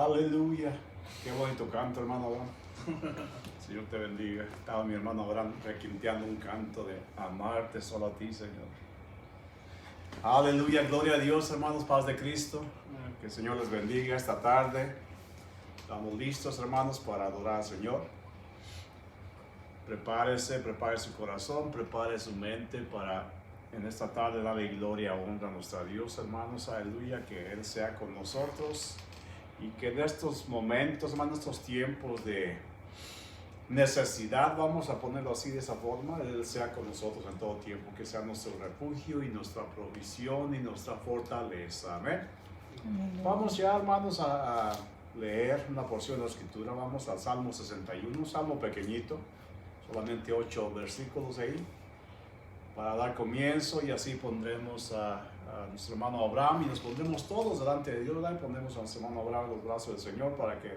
Aleluya. Qué bonito canto, hermano Abraham. Señor te bendiga. Estaba mi hermano Abraham requinteando un canto de amarte solo a ti, Señor. Aleluya, gloria a Dios, hermanos, paz de Cristo. Que el Señor les bendiga esta tarde. Estamos listos, hermanos, para adorar al Señor. Prepare su corazón, prepare su mente para en esta tarde darle gloria y honra a nuestro Dios, hermanos. Aleluya, que Él sea con nosotros y que en estos momentos, hermanos, estos tiempos de necesidad, vamos a ponerlo así de esa forma, Él sea con nosotros en todo tiempo, que sea nuestro refugio y nuestra provisión y nuestra fortaleza. Amén. Vamos ya, hermanos, a leer una porción de la Escritura. Vamos al Salmo 61, un salmo pequeñito, solamente 8 versículos ahí, para dar comienzo, y así pondremos a nuestro hermano Abraham y nos pondremos todos delante de Dios, ¿verdad? Y pondremos a nuestro hermano Abraham en los brazos del Señor para que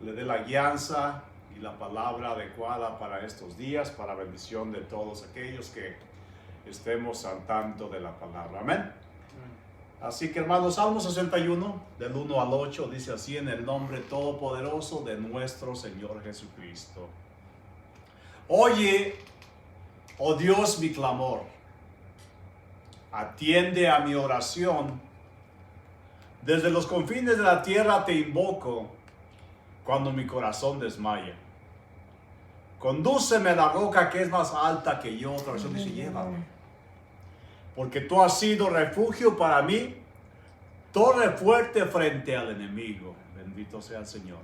le dé la guianza y la palabra adecuada para estos días, para bendición de todos aquellos que estemos al tanto de la palabra. Amén. Así que, hermanos, Salmo 61, del 1 al 8, dice así: en el nombre todopoderoso de nuestro Señor Jesucristo. Oye, oh Dios, mi clamor, atiende a mi oración. Desde los confines de la tierra te invoco cuando mi corazón desmaya. Condúceme a la roca que es más alta que yo. Otra versión dice: llévame. Porque tú has sido refugio para mí, torre fuerte frente al enemigo. Bendito sea el Señor.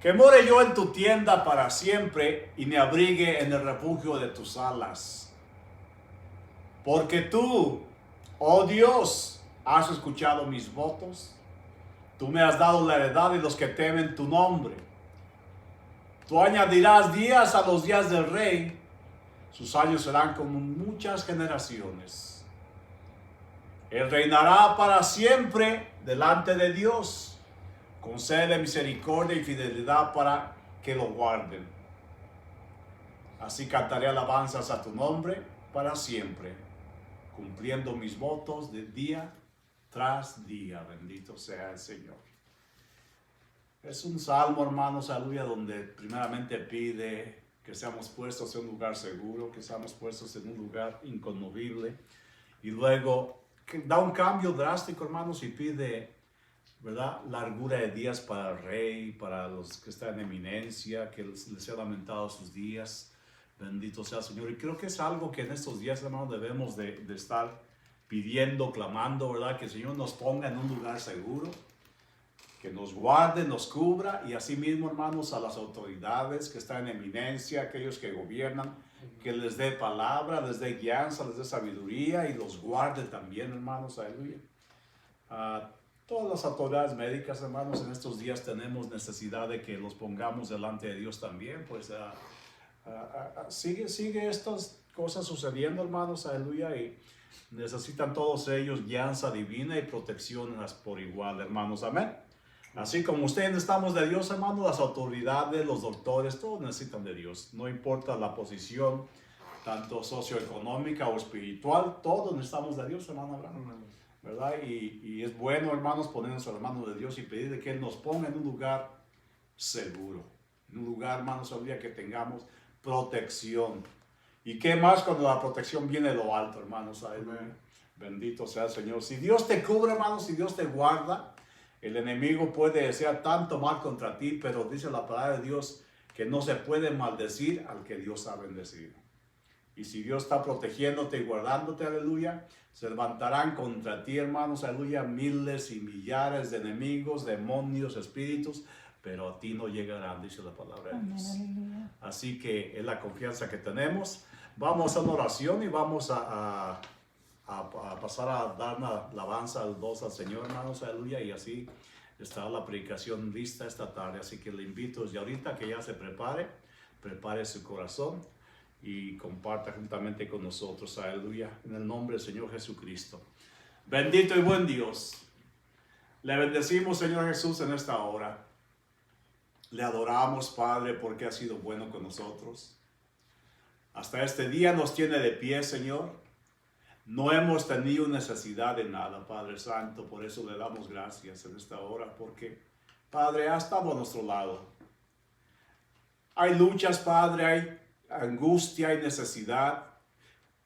Que more yo en tu tienda para siempre y me abrigue en el refugio de tus alas. Porque tú, oh Dios, has escuchado mis votos. Tú me has dado la heredad de los que temen tu nombre. Tú añadirás días a los días del rey. Sus años serán como muchas generaciones. Él reinará para siempre delante de Dios. Concede misericordia y fidelidad para que lo guarden. Así cantaré alabanzas a tu nombre para siempre, cumpliendo mis votos de día tras día. Bendito sea el Señor. Es un salmo, hermanos, aleluya, donde primeramente pide que seamos puestos en un lugar seguro, que seamos puestos en un lugar inconmovible, y luego que da un cambio drástico, hermanos, y pide, ¿verdad?, largura de días para el rey, para los que están en eminencia, que les sea lamentado sus días. Bendito sea el Señor. Y creo que es algo que en estos días, hermanos, debemos de estar pidiendo, clamando, ¿verdad? Que el Señor nos ponga en un lugar seguro, que nos guarde, nos cubra, y asimismo, hermanos, a las autoridades que están en eminencia, aquellos que gobiernan, que les dé palabra, les dé guianza, les dé sabiduría y los guarde también, hermanos. Aleluya. Todas las autoridades médicas, hermanos, en estos días tenemos necesidad de que los pongamos delante de Dios también, pues sigue estas cosas sucediendo, hermanos, aleluya, y necesitan todos ellos guianza divina y protección por igual, hermanos, amén. Así como ustedes necesitamos de Dios, hermanos, las autoridades, los doctores, todos necesitan de Dios, no importa la posición, tanto socioeconómica o espiritual, todos necesitamos de Dios, hermano Abraham, ¿verdad? Y es bueno, hermanos, ponernos a las manos de Dios y pedirle que Él nos ponga en un lugar seguro, en un lugar, hermanos, aleluya, que tengamos protección. ¿Y qué más cuando la protección viene de lo alto, hermanos? Aleluya. Bendito sea el Señor. Si Dios te cubre, hermanos, si Dios te guarda, el enemigo puede desear tanto mal contra ti, pero dice la palabra de Dios que no se puede maldecir al que Dios ha bendecido. Y si Dios está protegiéndote y guardándote, aleluya, se levantarán contra ti, hermanos, aleluya, miles y millares de enemigos, demonios, espíritus, pero a ti no llegarán, dice la palabra de Dios. Amén. Así que es la confianza que tenemos. Vamos a una oración y vamos a pasar a dar una alabanza al 2 al Señor, hermanos, aleluya, y así está la predicación lista esta tarde. Así que le invito desde ahorita que ya se prepare su corazón y comparta juntamente con nosotros, aleluya, en el nombre del Señor Jesucristo. Bendito y buen Dios, le bendecimos, Señor Jesús, en esta hora. Le adoramos, Padre, porque ha sido bueno con nosotros. Hasta este día nos tiene de pie, Señor. No hemos tenido necesidad de nada, Padre Santo. Por eso le damos gracias en esta hora, porque Padre, ha estado a nuestro lado. Hay luchas, Padre, hay angustia, hay necesidad,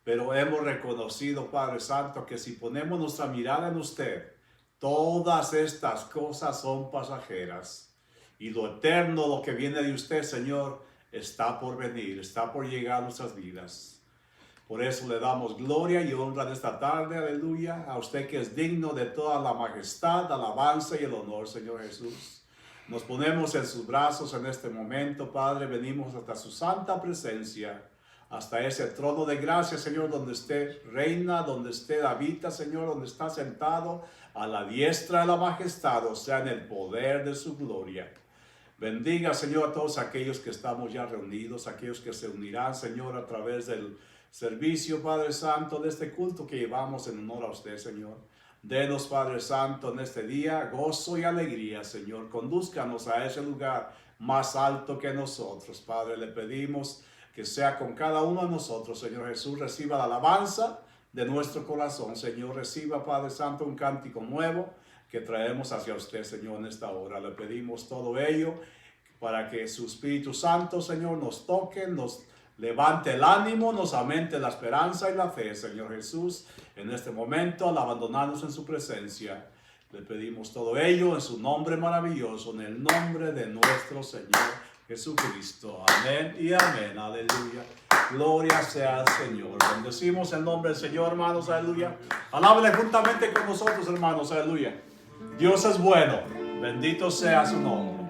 pero hemos reconocido, Padre Santo, que si ponemos nuestra mirada en usted, todas estas cosas son pasajeras. Y lo eterno, lo que viene de usted, Señor, está por venir, está por llegar a nuestras vidas. Por eso le damos gloria y honra de esta tarde, aleluya, a usted que es digno de toda la majestad, alabanza y el honor, Señor Jesús. Nos ponemos en sus brazos en este momento, Padre, venimos hasta su santa presencia, hasta ese trono de gracia, Señor, donde usted reina, donde usted habita, Señor, donde está sentado a la diestra de la majestad, o sea, en el poder de su gloria. Bendiga, Señor, a todos aquellos que estamos ya reunidos, aquellos que se unirán, Señor, a través del servicio, Padre Santo, de este culto que llevamos en honor a usted, Señor. Denos, Padre Santo, en este día gozo y alegría, Señor. Condúzcanos a ese lugar más alto que nosotros, Padre. Le pedimos que sea con cada uno de nosotros, Señor Jesús. Reciba la alabanza de nuestro corazón, Señor. Reciba, Padre Santo, un cántico nuevo que traemos hacia usted, Señor, en esta hora. Le pedimos todo ello para que su Espíritu Santo, Señor, nos toque, nos levante el ánimo, nos aumente la esperanza y la fe, Señor Jesús, en este momento, al abandonarnos en su presencia. Le pedimos todo ello en su nombre maravilloso, en el nombre de nuestro Señor Jesucristo. Amén y amén. Aleluya. Gloria sea al Señor. Bendecimos el nombre del Señor, hermanos. Aleluya. Alábele juntamente con nosotros, hermanos. Aleluya. Dios es bueno. Bendito sea su nombre.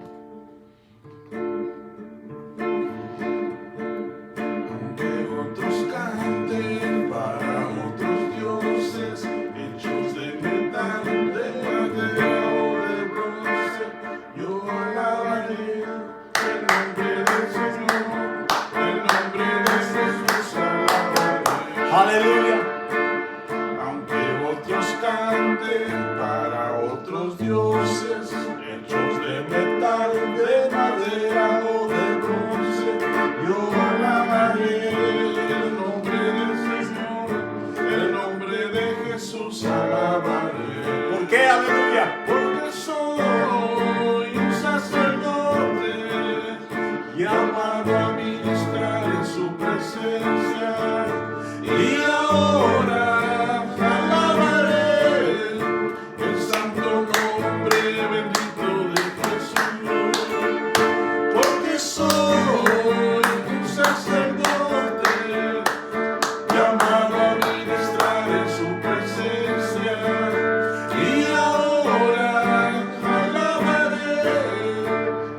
Aleluya. Aunque otros canten para otros dioses, hechos de metal, de madera o de bronce, yo alabaré el nombre del Señor, el nombre de Jesús alabaré. ¿Por qué? Aleluya. Porque soy un sacerdote llamado a ministrar en su presencia. Y ahora alabaré el santo nombre bendito de Jesús, porque soy un sacerdote llamado a ministrar en su presencia. Y ahora alabaré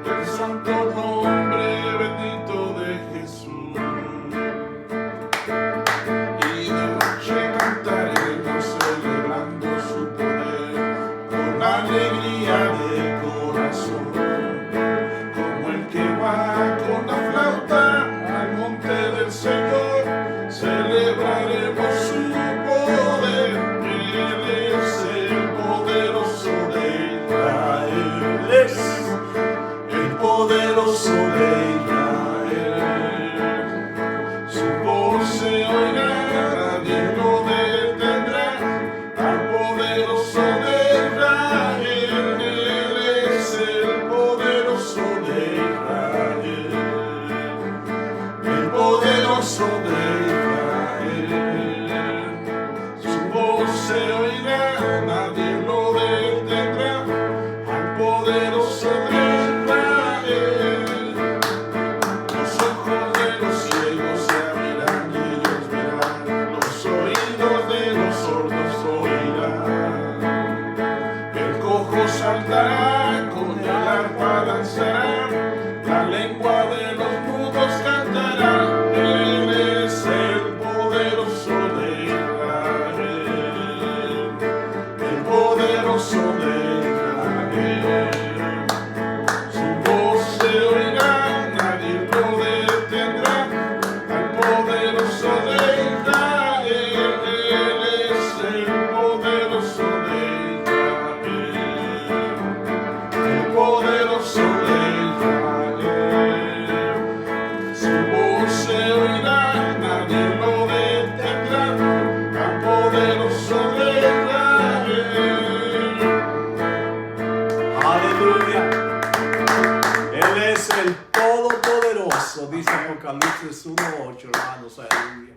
el santo nombre bendito de Jesús. Alegría de corazón, como el que va con la flauta al monte del Señor, celebraremos su poder. Él es el poderoso de Israel, es el poderoso de Israel. Su voz se oirá, nadie lo detendrá, al poderoso de poderoso de Israel. Su voz se oirá, nadie lo detendrá, al poderoso de Israel. Los ojos de los ciegos se abrirán y ellos verán, los oídos de los sordos oirán. El cojo saltará, con el arpa danzará, la lengua de los mudos cantará. Él es el poderoso de Israel, el poderoso de Israel. Su voz se oirá, nadie lo detendrá, al poderoso de Israel. Él es el poderoso de Israel, el poderoso de Israel. el Todopoderoso, dice Apocalipsis 1:8, hermanos, aleluya.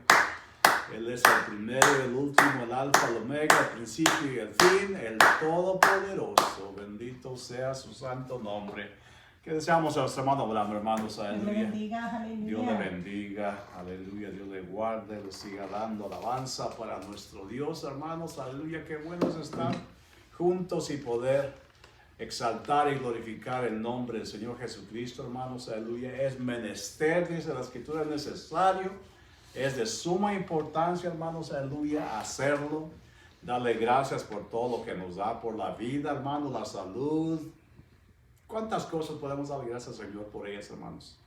Él es el primero y el último, el alfa, el omega, el principio y el fin, el Todopoderoso. Bendito sea su santo nombre. Que deseamos a nuestro hermano Abraham, hermanos, aleluya. Dios le bendiga, aleluya. Dios le bendiga, aleluya, Dios le guarde, le siga dando alabanza para nuestro Dios, hermanos, aleluya. Qué bueno es estar juntos y poder exaltar y glorificar el nombre del Señor Jesucristo, hermanos, aleluya. Es menester, dice la Escritura, es necesario, es de suma importancia, hermanos, aleluya, hacerlo. Darle gracias por todo lo que nos da, por la vida, hermanos, la salud. ¿Cuántas cosas podemos dar gracias al Señor por ellas, hermanos?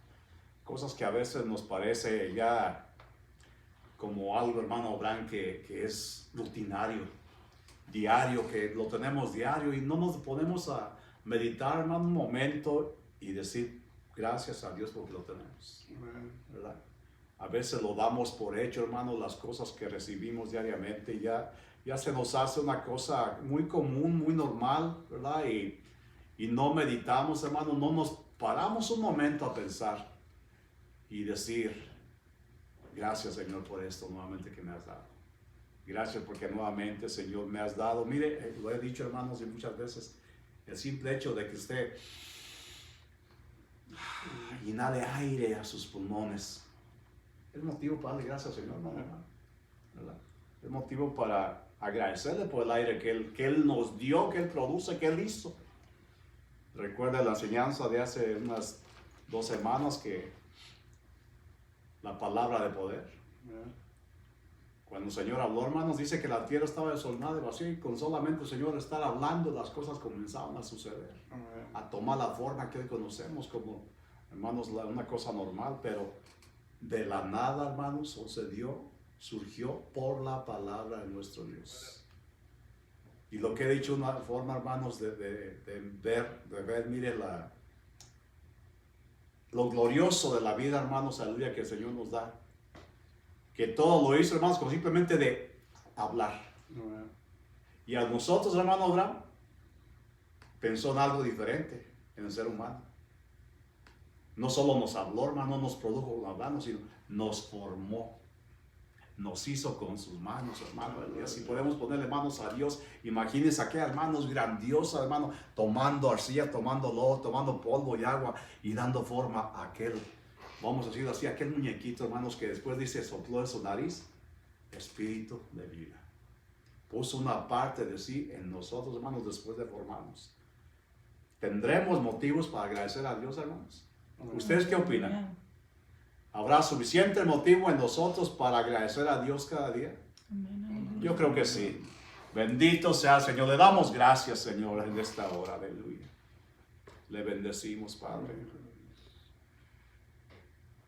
Cosas que a veces nos parece ya como algo, hermano Abraham, que es rutinario, diario, que lo tenemos diario y no nos ponemos a meditar, hermano, un momento y decir gracias a Dios porque lo tenemos, ¿verdad? A veces lo damos por hecho, hermano, las cosas que recibimos diariamente ya se nos hace una cosa muy común, muy normal, ¿verdad? Y no meditamos, hermano, no nos paramos un momento a pensar y decir, gracias, Señor, por esto nuevamente que me has dado. Gracias porque nuevamente, Señor, me has dado. Mire, lo he dicho, hermanos, y muchas veces, el simple hecho de que usted inhale aire a sus pulmones es motivo para darle gracias al Señor, ¿verdad? Es motivo para agradecerle por el aire que Él nos dio, que Él produce, que Él hizo. Recuerda la enseñanza de hace unas 2 semanas que la palabra de poder. Cuando el Señor habló, hermanos, dice que la tierra estaba desordenada y vacía y con solamente el Señor estar hablando las cosas comenzaban a suceder, a tomar la forma que hoy conocemos como, hermanos, una cosa normal, pero de la nada, hermanos, surgió por la palabra de nuestro Dios. Y lo que he dicho, una forma, hermanos, de ver, mire, lo glorioso de la vida, hermanos, aleluya, que el Señor nos da. Que todo lo hizo, hermanos, con simplemente de hablar. Y a nosotros, hermano Abraham, pensó en algo diferente en el ser humano. No solo nos habló, hermano, nos produjo hablando, sino nos formó. Nos hizo con sus manos, hermano. Y así podemos ponerle manos a Dios. Imagínense aquellas manos grandiosas, hermano, tomando arcilla, tomando lodo, tomando polvo y agua y dando forma a aquel, vamos a decirlo así, aquel muñequito, hermanos, que después dice, sopló en su nariz, espíritu de vida. Puso una parte de sí en nosotros, hermanos, después de formarnos. ¿Tendremos motivos para agradecer a Dios, hermanos? ¿Ustedes qué opinan? ¿Habrá suficiente motivo en nosotros para agradecer a Dios cada día? Yo creo que sí. Bendito sea el Señor. Le damos gracias, Señor, en esta hora. Aleluya. Le bendecimos, Padre.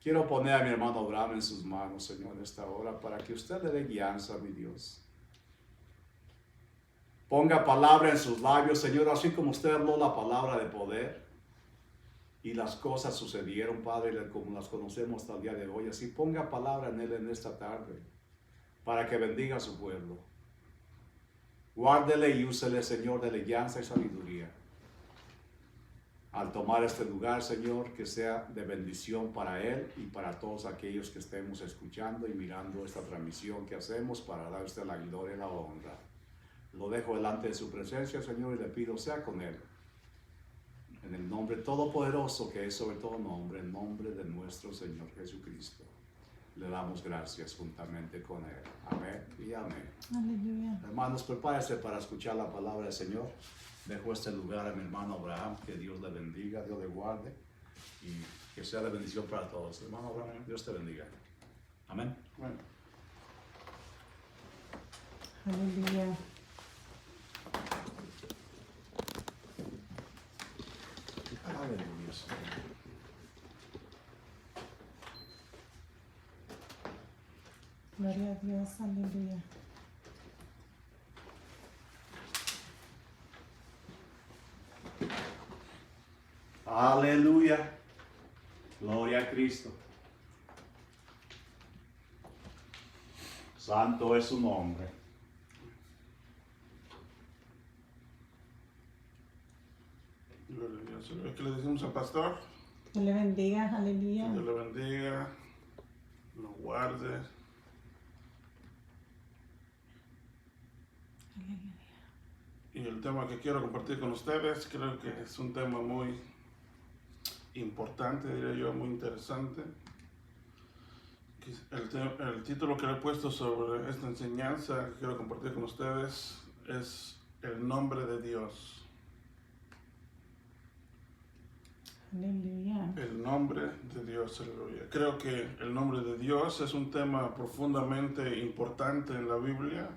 Quiero poner a mi hermano Abraham en sus manos, Señor, en esta hora, para que usted le dé guianza, mi Dios. Ponga palabra en sus labios, Señor, así como usted habló la palabra de poder. Y las cosas sucedieron, Padre, como las conocemos hasta el día de hoy. Así ponga palabra en Él en esta tarde, para que bendiga a su pueblo. Guárdele y úsele, Señor, de guianza y sabiduría. Al tomar este lugar, Señor, que sea de bendición para Él y para todos aquellos que estemos escuchando y mirando esta transmisión que hacemos para dar a usted la gloria y la honra. Lo dejo delante de su presencia, Señor, y le pido sea con Él. En el nombre todopoderoso que es sobre todo nombre, en nombre de nuestro Señor Jesucristo. Le damos gracias juntamente con Él. Amén y amén. Aleluya. Hermanos, prepárense para escuchar la palabra del Señor. Dejo este lugar a mi hermano Abraham. Que Dios le bendiga, Dios le guarde y que sea de bendición para todos. Hermano Abraham, Dios te bendiga. Amén. Bueno. Aleluya. Aleluya, Señor. Gloria a Dios, aleluya. Aleluya. Gloria a Cristo. Santo es su nombre. Gloria a Dios. ¿Qué le decimos al pastor? Dios le bendiga, aleluya. Dios le bendiga, lo guarde. Y el tema que quiero compartir con ustedes, creo que es un tema muy importante, diría yo, muy interesante. El título que le he puesto sobre esta enseñanza que quiero compartir con ustedes es el nombre de Dios. Aleluya. El nombre de Dios, aleluya. Creo que el nombre de Dios es un tema profundamente importante en la Biblia.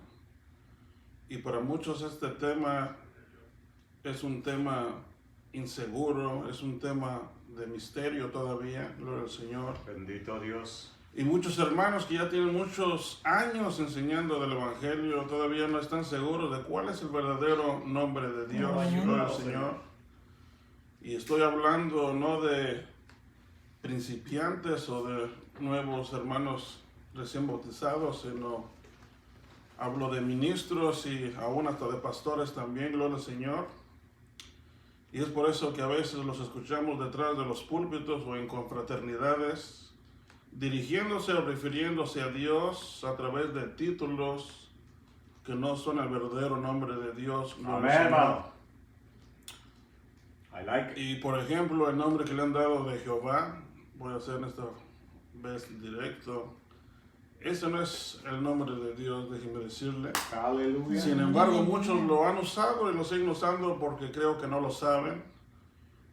Y para muchos este tema es un tema inseguro, es un tema de misterio todavía, gloria al Señor. Bendito Dios. Y muchos hermanos que ya tienen muchos años enseñando del Evangelio todavía no están seguros de cuál es el verdadero nombre de Dios, gloria al Señor. Y estoy hablando no de principiantes o de nuevos hermanos recién bautizados, sino hablo de ministros y aún hasta de pastores también, gloria al Señor. Y es por eso que a veces los escuchamos detrás de los púlpitos o en confraternidades, dirigiéndose o refiriéndose a Dios a través de títulos que no son el verdadero nombre de Dios. Amén, hermano. I like it. Y por ejemplo, el nombre que le han dado de Jehová, voy a hacer esta vez directo, ese no es el nombre de Dios, déjeme decirle. Aleluya. Sin embargo, muchos lo han usado y lo siguen usando porque creo que no lo saben.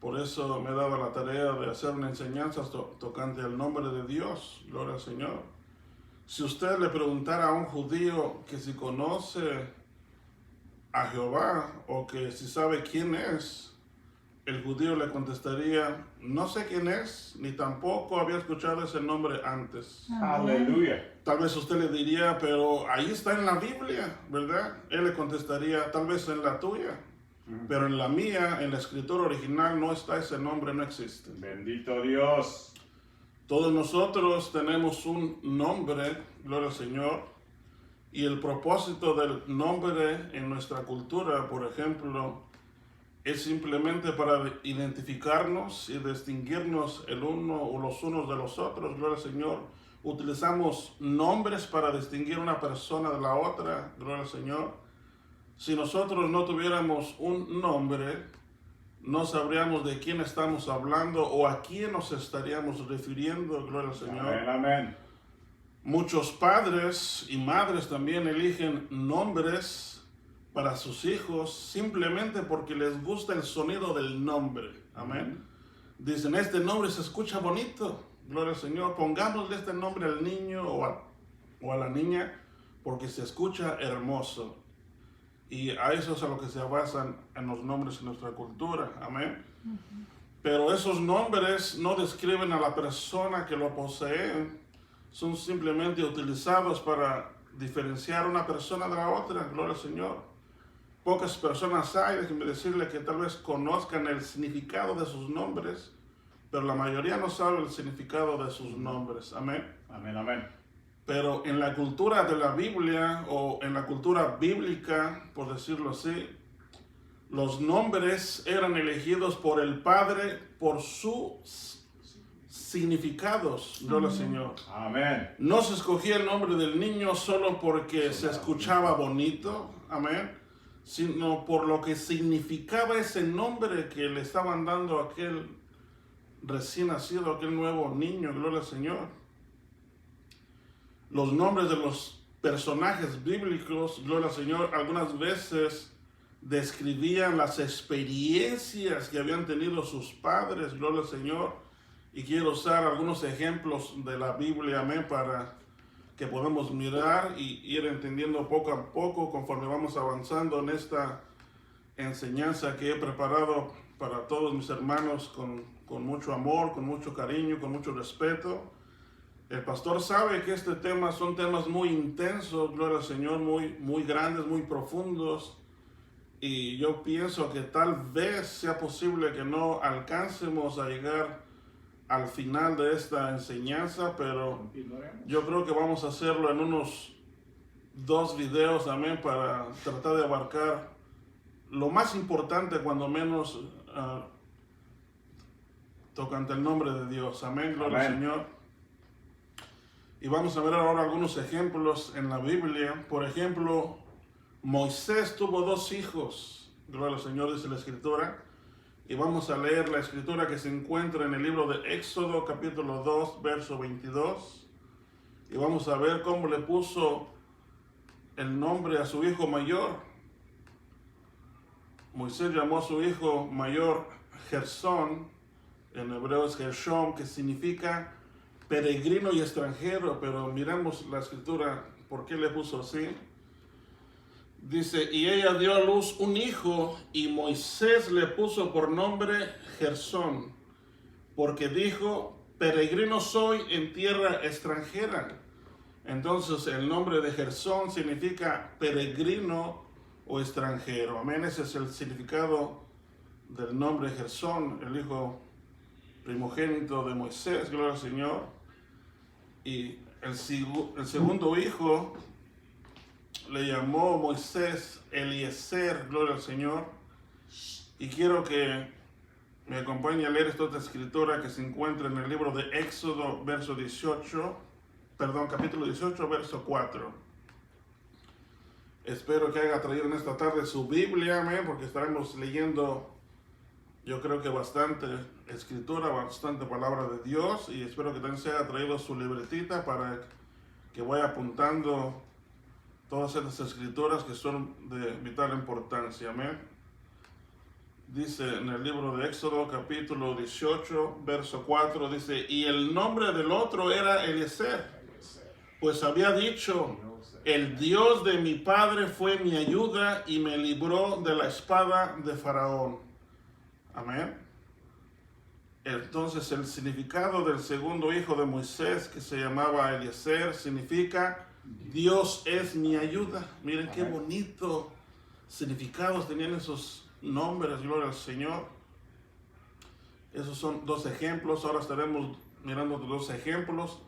Por eso me he dado la tarea de hacer una enseñanza tocante al nombre de Dios, gloria al Señor. Si usted le preguntara a un judío que si conoce a Jehová o que si sabe quién es, el judío le contestaría, no sé quién es, ni tampoco había escuchado ese nombre antes. Aleluya. Tal vez usted le diría, pero ahí está en la Biblia, ¿verdad? Él le contestaría, tal vez en la tuya, pero en la mía, en la escritura original, no está ese nombre, no existe. Bendito Dios. Todos nosotros tenemos un nombre, gloria al Señor, y el propósito del nombre en nuestra cultura, por ejemplo, es simplemente para identificarnos y distinguirnos el uno o los unos de los otros, gloria al Señor. Utilizamos nombres para distinguir una persona de la otra, gloria al Señor. Si nosotros no tuviéramos un nombre, no sabríamos de quién estamos hablando o a quién nos estaríamos refiriendo, gloria al Señor. Amén, amén. Muchos padres y madres también eligen nombres para sus hijos simplemente porque les gusta el sonido del nombre. Amén. Dicen, este nombre se escucha bonito, gloria al Señor, pongámosle este nombre al niño o a la niña porque se escucha hermoso. Y a eso es a lo que se basan en los nombres en nuestra cultura. Amén. Pero esos nombres no describen a la persona que lo posee, son simplemente utilizados para diferenciar una persona de la otra, gloria al Señor. Pocas personas hay, déjenme decirle, que tal vez conozcan el significado de sus nombres, pero la mayoría no sabe el significado de sus nombres. Amén. Amén, amén. Pero en la cultura de la Biblia o en la cultura bíblica, por decirlo así, los nombres eran elegidos por el Padre por sus significados, gloria al Señor. Amén. No se escogía el nombre del niño solo porque se escuchaba bonito, amén, sino por lo que significaba ese nombre que le estaban dando a aquel recién nacido, aquel nuevo niño, gloria al Señor. Los nombres de los personajes bíblicos, gloria al Señor, algunas veces describían las experiencias que habían tenido sus padres, gloria al Señor. Y quiero usar algunos ejemplos de la Biblia, amén, para que podamos mirar y ir entendiendo poco a poco conforme vamos avanzando en esta enseñanza que he preparado para todos mis hermanos con mucho amor, con mucho cariño, con mucho respeto. El pastor sabe que este tema son temas muy intensos, gloria al Señor, muy grandes, muy profundos. Y yo pienso que tal vez sea posible que no alcancemos a llegar al final de esta enseñanza, pero yo creo que vamos a hacerlo en unos 2 videos, amén, para tratar de abarcar lo más importante, cuando menos tocante el nombre de Dios. Amén, gloria al Amén. Señor. Y vamos a ver ahora algunos ejemplos en la Biblia. Por ejemplo, Moisés tuvo 2 hijos. Gloria al Señor, dice la Escritura. Y vamos a leer la Escritura que se encuentra en el libro de Éxodo, capítulo 2, verso 22. Y vamos a ver cómo le puso el nombre a su hijo mayor. Moisés llamó a su hijo mayor Gersón, en hebreo es Gershom, que significa peregrino y extranjero, pero miremos la escritura, ¿por qué le puso así? Dice, y ella dio a luz un hijo, y Moisés le puso por nombre Gersón, porque dijo, peregrino soy en tierra extranjera. Entonces el nombre de Gersón significa peregrino o extranjero. Amén, ese es el significado del nombre Gersón, el hijo primogénito de Moisés, gloria al Señor. Y el segundo hijo le llamó Moisés Eliezer, gloria al Señor. Y quiero que me acompañe a leer esta otra escritura que se encuentra en el libro de Éxodo, capítulo 18, verso 4. Espero que haya traído en esta tarde su Biblia, amén, porque estaremos leyendo, yo creo que bastante escritura, bastante palabra de Dios, y espero que también se haya traído su libretita para que vaya apuntando todas estas escrituras que son de vital importancia, amén. Dice en el libro de Éxodo, capítulo 18, verso 4, dice, y el nombre del otro era Eliezer, pues había dicho, el Dios de mi padre fue mi ayuda y me libró de la espada de Faraón. Amén. Entonces el significado del segundo hijo de Moisés, que se llamaba Eliezer, significa Dios es mi ayuda. Miren qué bonito significados tenían esos nombres, gloria al Señor. Esos son 2 ejemplos. Ahora estaremos mirando 2 ejemplos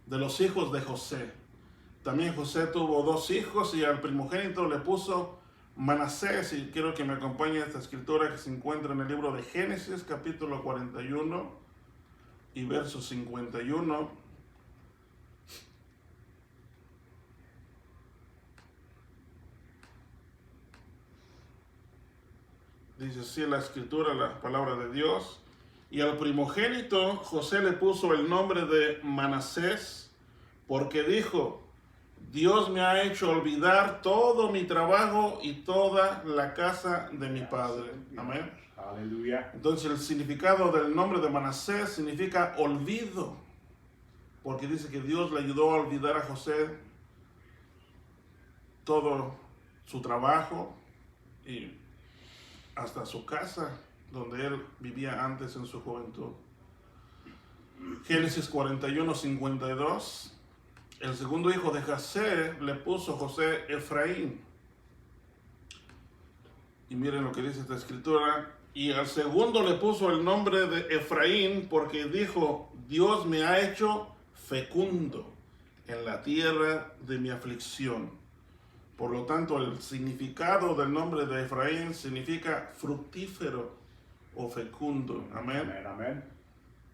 de los hijos de José. También José tuvo 2 hijos y al primogénito le puso Manasés. Y quiero que me acompañe esta escritura que se encuentra en el libro de Génesis, capítulo 41 y verso 51. Dice así la escritura, la palabra de Dios. Y al primogénito José le puso el nombre de Manasés, porque dijo, Dios me ha hecho olvidar todo mi trabajo y toda la casa de mi padre. Amén. Aleluya. Entonces el significado del nombre de Manasés significa olvido, porque dice que Dios le ayudó a olvidar a José todo su trabajo y hasta su casa donde él vivía antes en su juventud. Génesis 41, 52. El segundo hijo de José le puso José Efraín. Y miren lo que dice esta escritura. Y al segundo le puso el nombre de Efraín porque dijo, Dios me ha hecho fecundo en la tierra de mi aflicción. Por lo tanto, el significado del nombre de Efraín significa fructífero o fecundo. Amén. Amén, amén.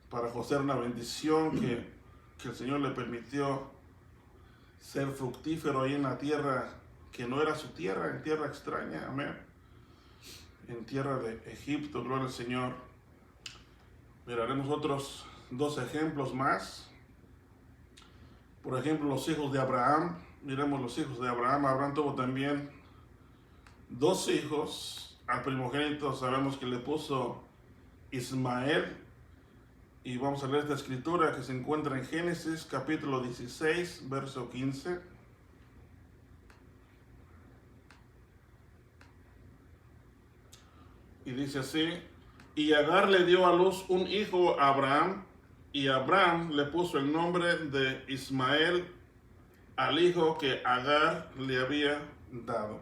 Para José era una bendición que el Señor le permitió ser fructífero ahí en la tierra que no era su tierra, en tierra extraña, amén. En tierra de Egipto, gloria al Señor. Miraremos otros 2 ejemplos más. Por ejemplo, los hijos de Abraham. Miremos los hijos de Abraham. Abraham tuvo también 2 hijos. Al primogénito sabemos que le puso Ismael. Y vamos a leer esta escritura que se encuentra en Génesis capítulo 16, verso 15. Y dice así, y Agar le dio a luz un hijo a Abraham, y Abraham le puso el nombre de Ismael al hijo que Agar le había dado.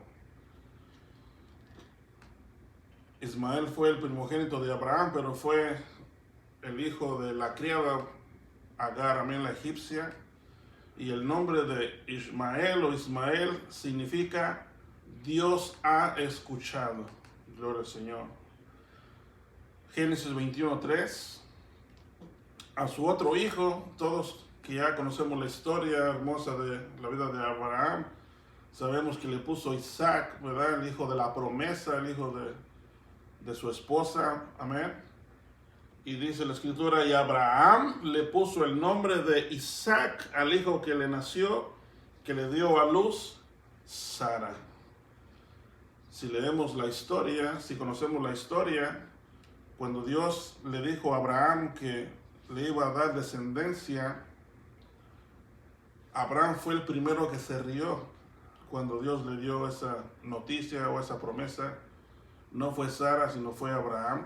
Ismael fue el primogénito de Abraham, pero fue el hijo de la criada Agar, amén, la egipcia. Y el nombre de Ismael o Ismael significa Dios ha escuchado. Gloria al Señor. Génesis 21:3. a su otro hijo. Todos que ya conocemos la historia hermosa de la vida de Abraham, sabemos que le puso Isaac, ¿verdad? El hijo de la promesa, el hijo de su esposa, amén. Y dice la escritura, y Abraham le puso el nombre de Isaac al hijo que le nació, que le dio a luz Sara. Si leemos la historia, si conocemos la historia, cuando Dios le dijo a Abraham que le iba a dar descendencia, Abraham fue el primero que se rió cuando Dios le dio esa noticia o esa promesa. No fue Sara, sino fue Abraham.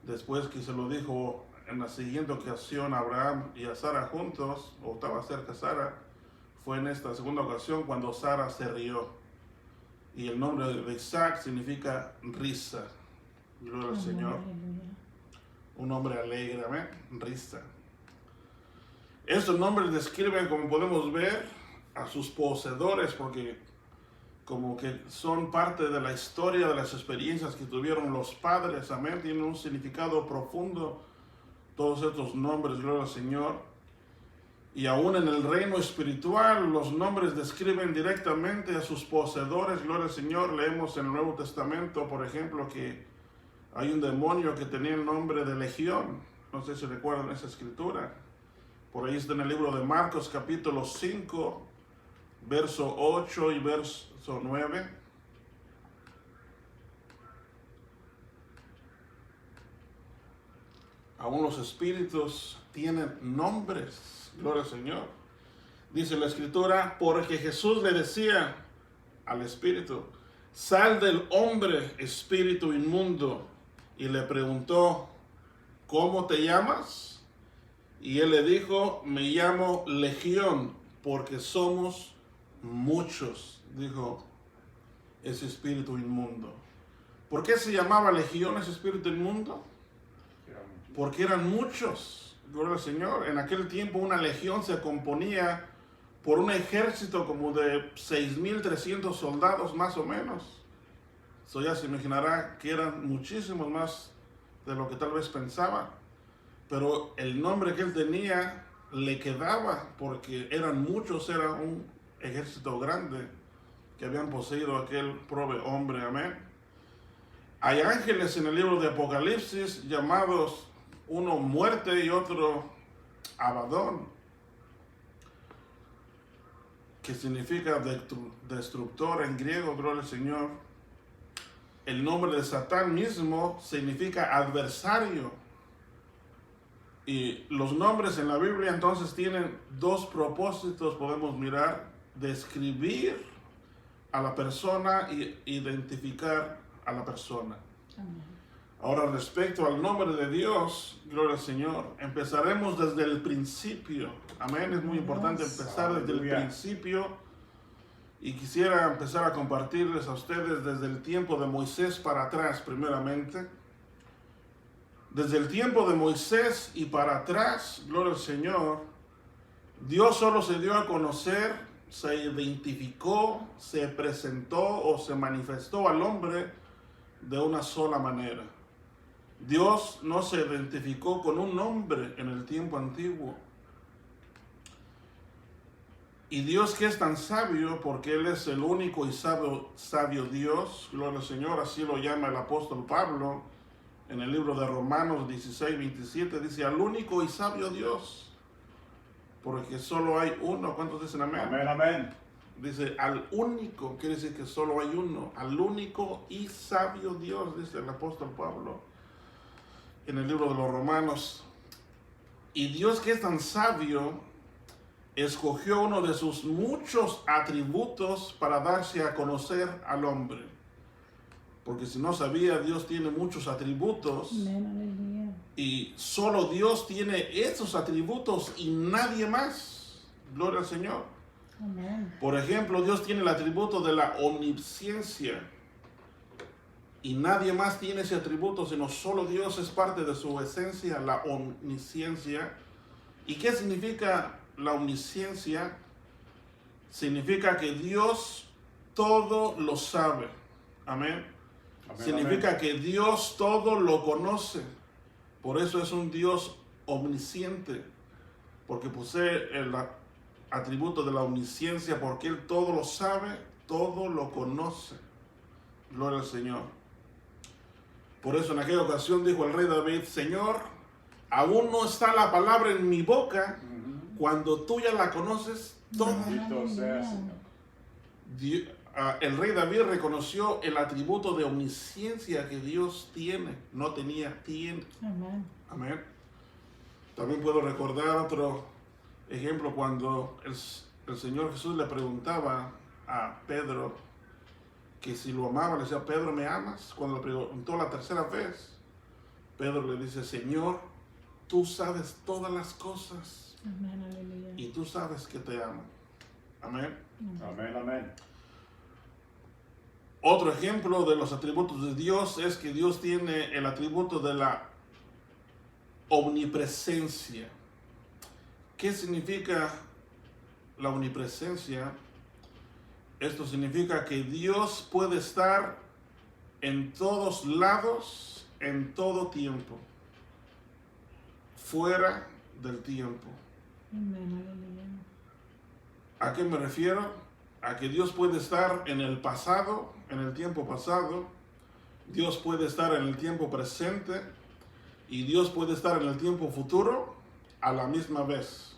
Después que se lo dijo en la siguiente ocasión a Abraham y a Sara juntos, o estaba cerca Sara, fue en esta segunda ocasión cuando Sara se rió. Y el nombre de Isaac significa risa. Gloria al Señor. Aleluya. Un hombre alegre, amén, risa. Estos nombres describen, como podemos ver, a sus poseedores, porque como que son parte de la historia, de las experiencias que tuvieron los padres, amén, tienen un significado profundo, todos estos nombres, gloria al Señor. Y aún en el reino espiritual, los nombres describen directamente a sus poseedores, gloria al Señor. Leemos en el Nuevo Testamento, por ejemplo, que hay un demonio que tenía el nombre de Legión. No sé si recuerdan esa escritura. Por ahí está en el libro de Marcos, capítulo 5, verso 8 y verso 9. Aún los espíritus tienen nombres, gloria al Señor. Dice la escritura, porque Jesús le decía al espíritu, sal del hombre, espíritu inmundo. Y le preguntó, ¿cómo te llamas? Y él le dijo, me llamo Legión, porque somos muchos, dijo ese espíritu inmundo. ¿Por qué se llamaba Legión ese espíritu inmundo? Porque eran muchos, gloria al Señor. En aquel tiempo una legión se componía por un ejército como de 6,300 soldados más o menos. Eso ya se imaginará que eran muchísimos más de lo que tal vez pensaba. Pero el nombre que él tenía le quedaba porque eran muchos, era un ejército grande que habían poseído aquel pobre hombre, amén. Hay ángeles en el libro de Apocalipsis llamados uno muerte y otro Abadón, que significa destructor en griego, gloria al Señor. El nombre de Satán mismo significa adversario. Y los nombres en la Biblia entonces tienen dos propósitos, podemos mirar: describir a la persona e identificar a la persona. Amén. Ahora, respecto al nombre de Dios, gloria al Señor, empezaremos desde el principio. Amén, es muy importante empezar desde el principio. Y quisiera empezar a compartirles a ustedes desde el tiempo de Moisés para atrás, primeramente. Desde el tiempo de Moisés y para atrás, gloria al Señor, Dios solo se dio a conocer, se identificó, se presentó o se manifestó al hombre de una sola manera. Dios no se identificó con un nombre en el tiempo antiguo. Y Dios, que es tan sabio, porque Él es el único y sabio Dios, gloria al Señor, así lo llama el apóstol Pablo en el libro de Romanos 16:27, dice, al único y sabio Dios, porque solo hay uno. ¿Cuántos dicen amén? Amén, amén. Dice, al único, quiere decir que solo hay uno, al único y sabio Dios, dice el apóstol Pablo en el libro de los Romanos. Y Dios, que es tan sabio, escogió uno de sus muchos atributos para darse a conocer al hombre. Porque si no sabía, Dios tiene muchos atributos. Amén, aleluya. Y solo Dios tiene esos atributos y nadie más. Gloria al Señor. Amén. Por ejemplo, Dios tiene el atributo de la omnisciencia. Y nadie más tiene ese atributo, sino solo Dios, es parte de su esencia, la omnisciencia. ¿Y qué significa la omnisciencia? Significa que Dios todo lo sabe. Amén. Amén, Significa amén. que Dios todo lo conoce. Por eso es un Dios omnisciente, porque posee el atributo de la omnisciencia, porque Él todo lo sabe, todo lo conoce. Gloria al Señor. Por eso en aquella ocasión dijo el rey David: Señor, aún no está la palabra en mi boca, cuando tú ya la conoces toda. Bendito sea, Señor. El rey David reconoció el atributo de omnisciencia que Dios tiene, no tenía, tiene. Amén. Amén. También puedo recordar otro ejemplo cuando el Señor Jesús le preguntaba a Pedro que si lo amaba. Le decía: Pedro, ¿me amas? Cuando le preguntó la tercera vez, Pedro le dice: Señor, tú sabes todas las cosas Amén, aleluya. y tú sabes que te amo. Amén. Amén, amén. Otro ejemplo de los atributos de Dios es que Dios tiene el atributo de la omnipresencia. ¿Qué significa la omnipresencia? Esto significa que Dios puede estar en todos lados, en todo tiempo, fuera del tiempo. Amén, aleluya. ¿A qué me refiero? A que Dios puede estar en el pasado, en el tiempo pasado. Dios puede estar en el tiempo presente y Dios puede estar en el tiempo futuro a la misma vez,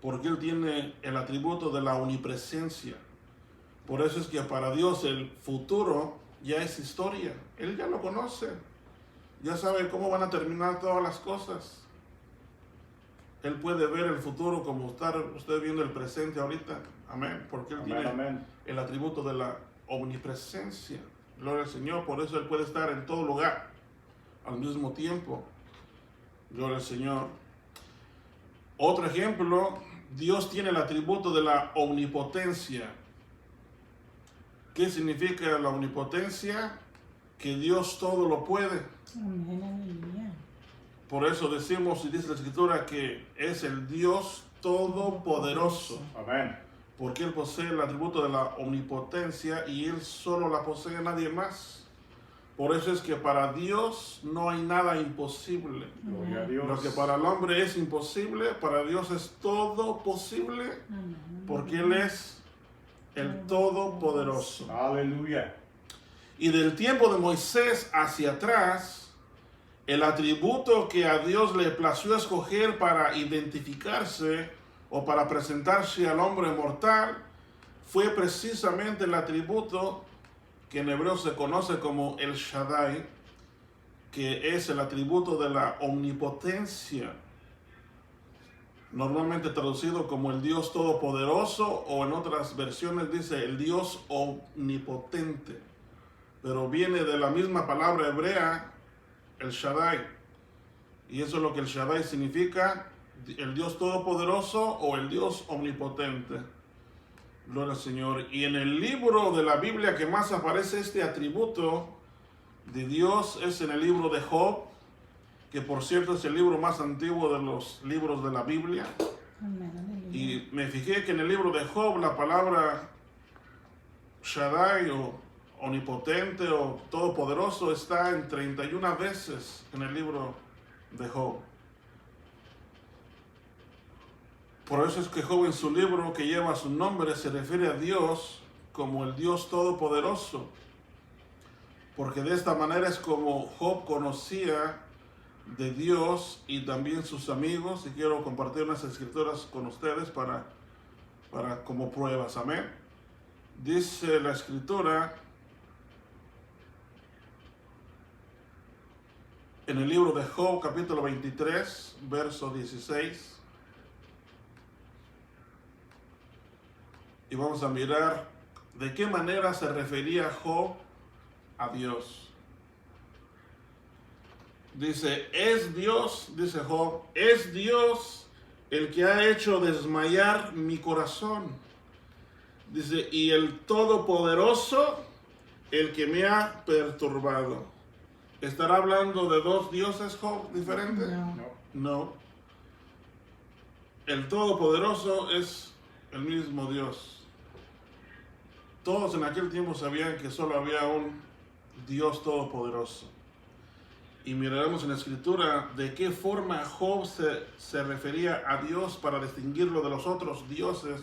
porque Él tiene el atributo de la omnipresencia. Por eso es que para Dios el futuro ya es historia. Él ya lo conoce, ya sabe cómo van a terminar todas las cosas. Él puede ver el futuro como estar usted viendo el presente ahorita. Amén. Porque Él Amén, tiene amén. el atributo de la omnipresencia. Gloria al Señor. Por eso Él puede estar en todo lugar al mismo tiempo. Gloria al Señor. Otro ejemplo, Dios tiene el atributo de la omnipotencia. ¿Qué significa la omnipotencia? Que Dios todo lo puede. Amén, aleluya. Por eso decimos, y dice la Escritura, que es el Dios todopoderoso. Amén. Porque Él posee el atributo de la omnipotencia y Él solo la posee, nadie más. Por eso es que para Dios no hay nada imposible. Gloria a Dios. Lo que para el hombre es imposible, para Dios es todo posible, Amén. porque Él es el todopoderoso. Aleluya. Y del tiempo de Moisés hacia atrás, el atributo que a Dios le plació escoger para identificarse o para presentarse al hombre mortal fue precisamente el atributo que en hebreo se conoce como el Shaddai, que es el atributo de la omnipotencia, normalmente traducido como el Dios todopoderoso, o en otras versiones dice el Dios omnipotente, pero viene de la misma palabra hebrea, el Shaddai, y eso es lo que el Shaddai significa, el Dios todopoderoso o el Dios omnipotente. Gloria al Señor. Y en el libro de la Biblia que más aparece este atributo de Dios es en el libro de Job, que por cierto es el libro más antiguo de los libros de la Biblia. Amén, aleluya. Y me fijé que en el libro de Job la palabra Shaddai o omnipotente o todopoderoso está en 31 veces en el libro de Job. Por eso es que Job en su libro que lleva su nombre se refiere a Dios como el Dios todopoderoso, porque de esta manera es como Job conocía de Dios y también sus amigos, y quiero compartir unas escrituras con ustedes para como pruebas. Amén. Dice la escritura en el libro de Job, capítulo 23, verso 16. Y vamos a mirar de qué manera se refería Job a Dios. Dice, es Dios, dice Job, es Dios el que ha hecho desmayar mi corazón. Dice, y el Todopoderoso, el que me ha perturbado. ¿Estará hablando de dos dioses, Job, diferentes? No. No. El Todopoderoso es el mismo Dios. Todos en aquel tiempo sabían que solo había un Dios todopoderoso. Y miraremos en la escritura de qué forma Job se refería a Dios para distinguirlo de los otros dioses,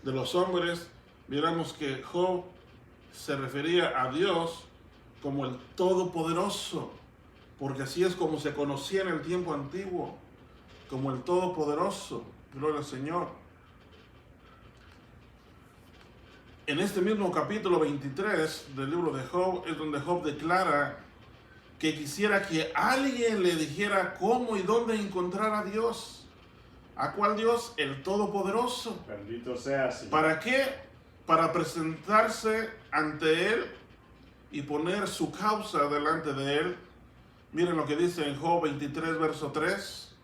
de los hombres. Miramos que Job se refería a Dios como el Todopoderoso, porque así es como se conocía en el tiempo antiguo, como el Todopoderoso. Gloria al Señor. En este mismo capítulo 23 del libro de Job es donde Job declara que quisiera que alguien le dijera cómo y dónde encontrar a Dios. ¿A cuál Dios? El Todopoderoso. Bendito sea, Señor. ¿Para qué? Para presentarse ante Él y poner su causa delante de Él. Miren lo que dice en Job 23, verso 3.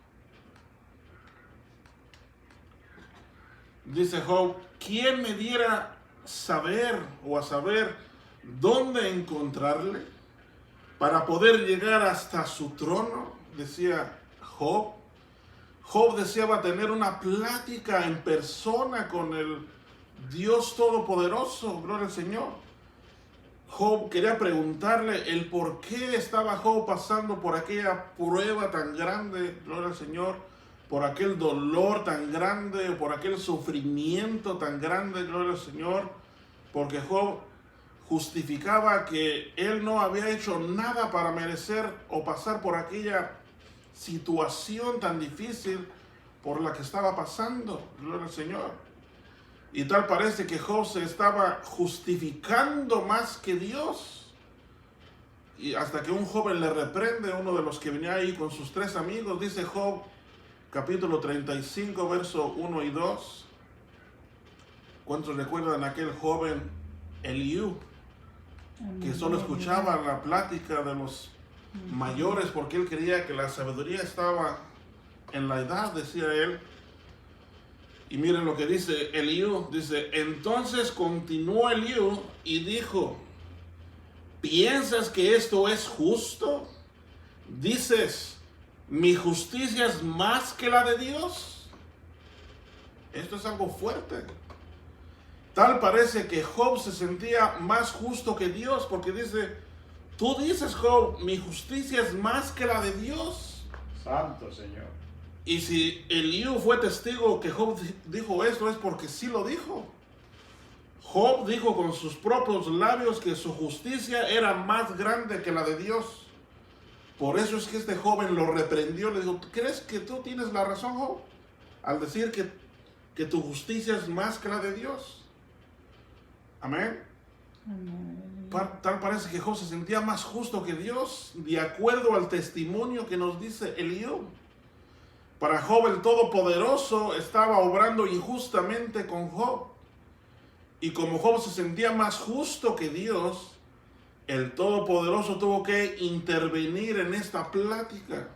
Dice Job, ¿quién me diera saber o a saber dónde encontrarle para poder llegar hasta su trono? Decía Job. Job deseaba tener una plática en persona con el Dios Todopoderoso, gloria al Señor. Job quería preguntarle el por qué estaba Job pasando por aquella prueba tan grande, gloria al Señor, por aquel dolor tan grande, por aquel sufrimiento tan grande, gloria al Señor, porque Job justificaba que él no había hecho nada para merecer o pasar por aquella situación tan difícil por la que estaba pasando, gloria al Señor. Y tal parece que Job se estaba justificando más que Dios. Y hasta que un joven le reprende, uno de los que venía ahí con sus 3 amigos, dice Job, capítulo 35, verso 1 y 2. ¿Cuántos recuerdan a aquel joven Eliú, que solo escuchaba la plática de los mayores porque él creía que la sabiduría estaba en la edad, decía él? Y miren lo que dice Eliú, dice, entonces continuó Eliú y dijo, ¿piensas que esto es justo? Dices, ¿mi justicia es más que la de Dios? Esto es algo fuerte. Tal parece que Job se sentía más justo que Dios, porque dice, tú dices, Job, mi justicia es más que la de Dios. Santo Señor. Y si Eliú fue testigo que Job dijo esto, es porque sí lo dijo. Job dijo con sus propios labios que su justicia era más grande que la de Dios. Por eso es que este joven lo reprendió, le dijo, ¿crees que tú tienes la razón, Job? Al decir que tu justicia es más que la de Dios. Amén. Tal parece que Job se sentía más justo que Dios, de acuerdo al testimonio que nos dice Eliú. Para Job el Todopoderoso estaba obrando injustamente con Job. Y como Job se sentía más justo que Dios, el Todopoderoso tuvo que intervenir en esta plática,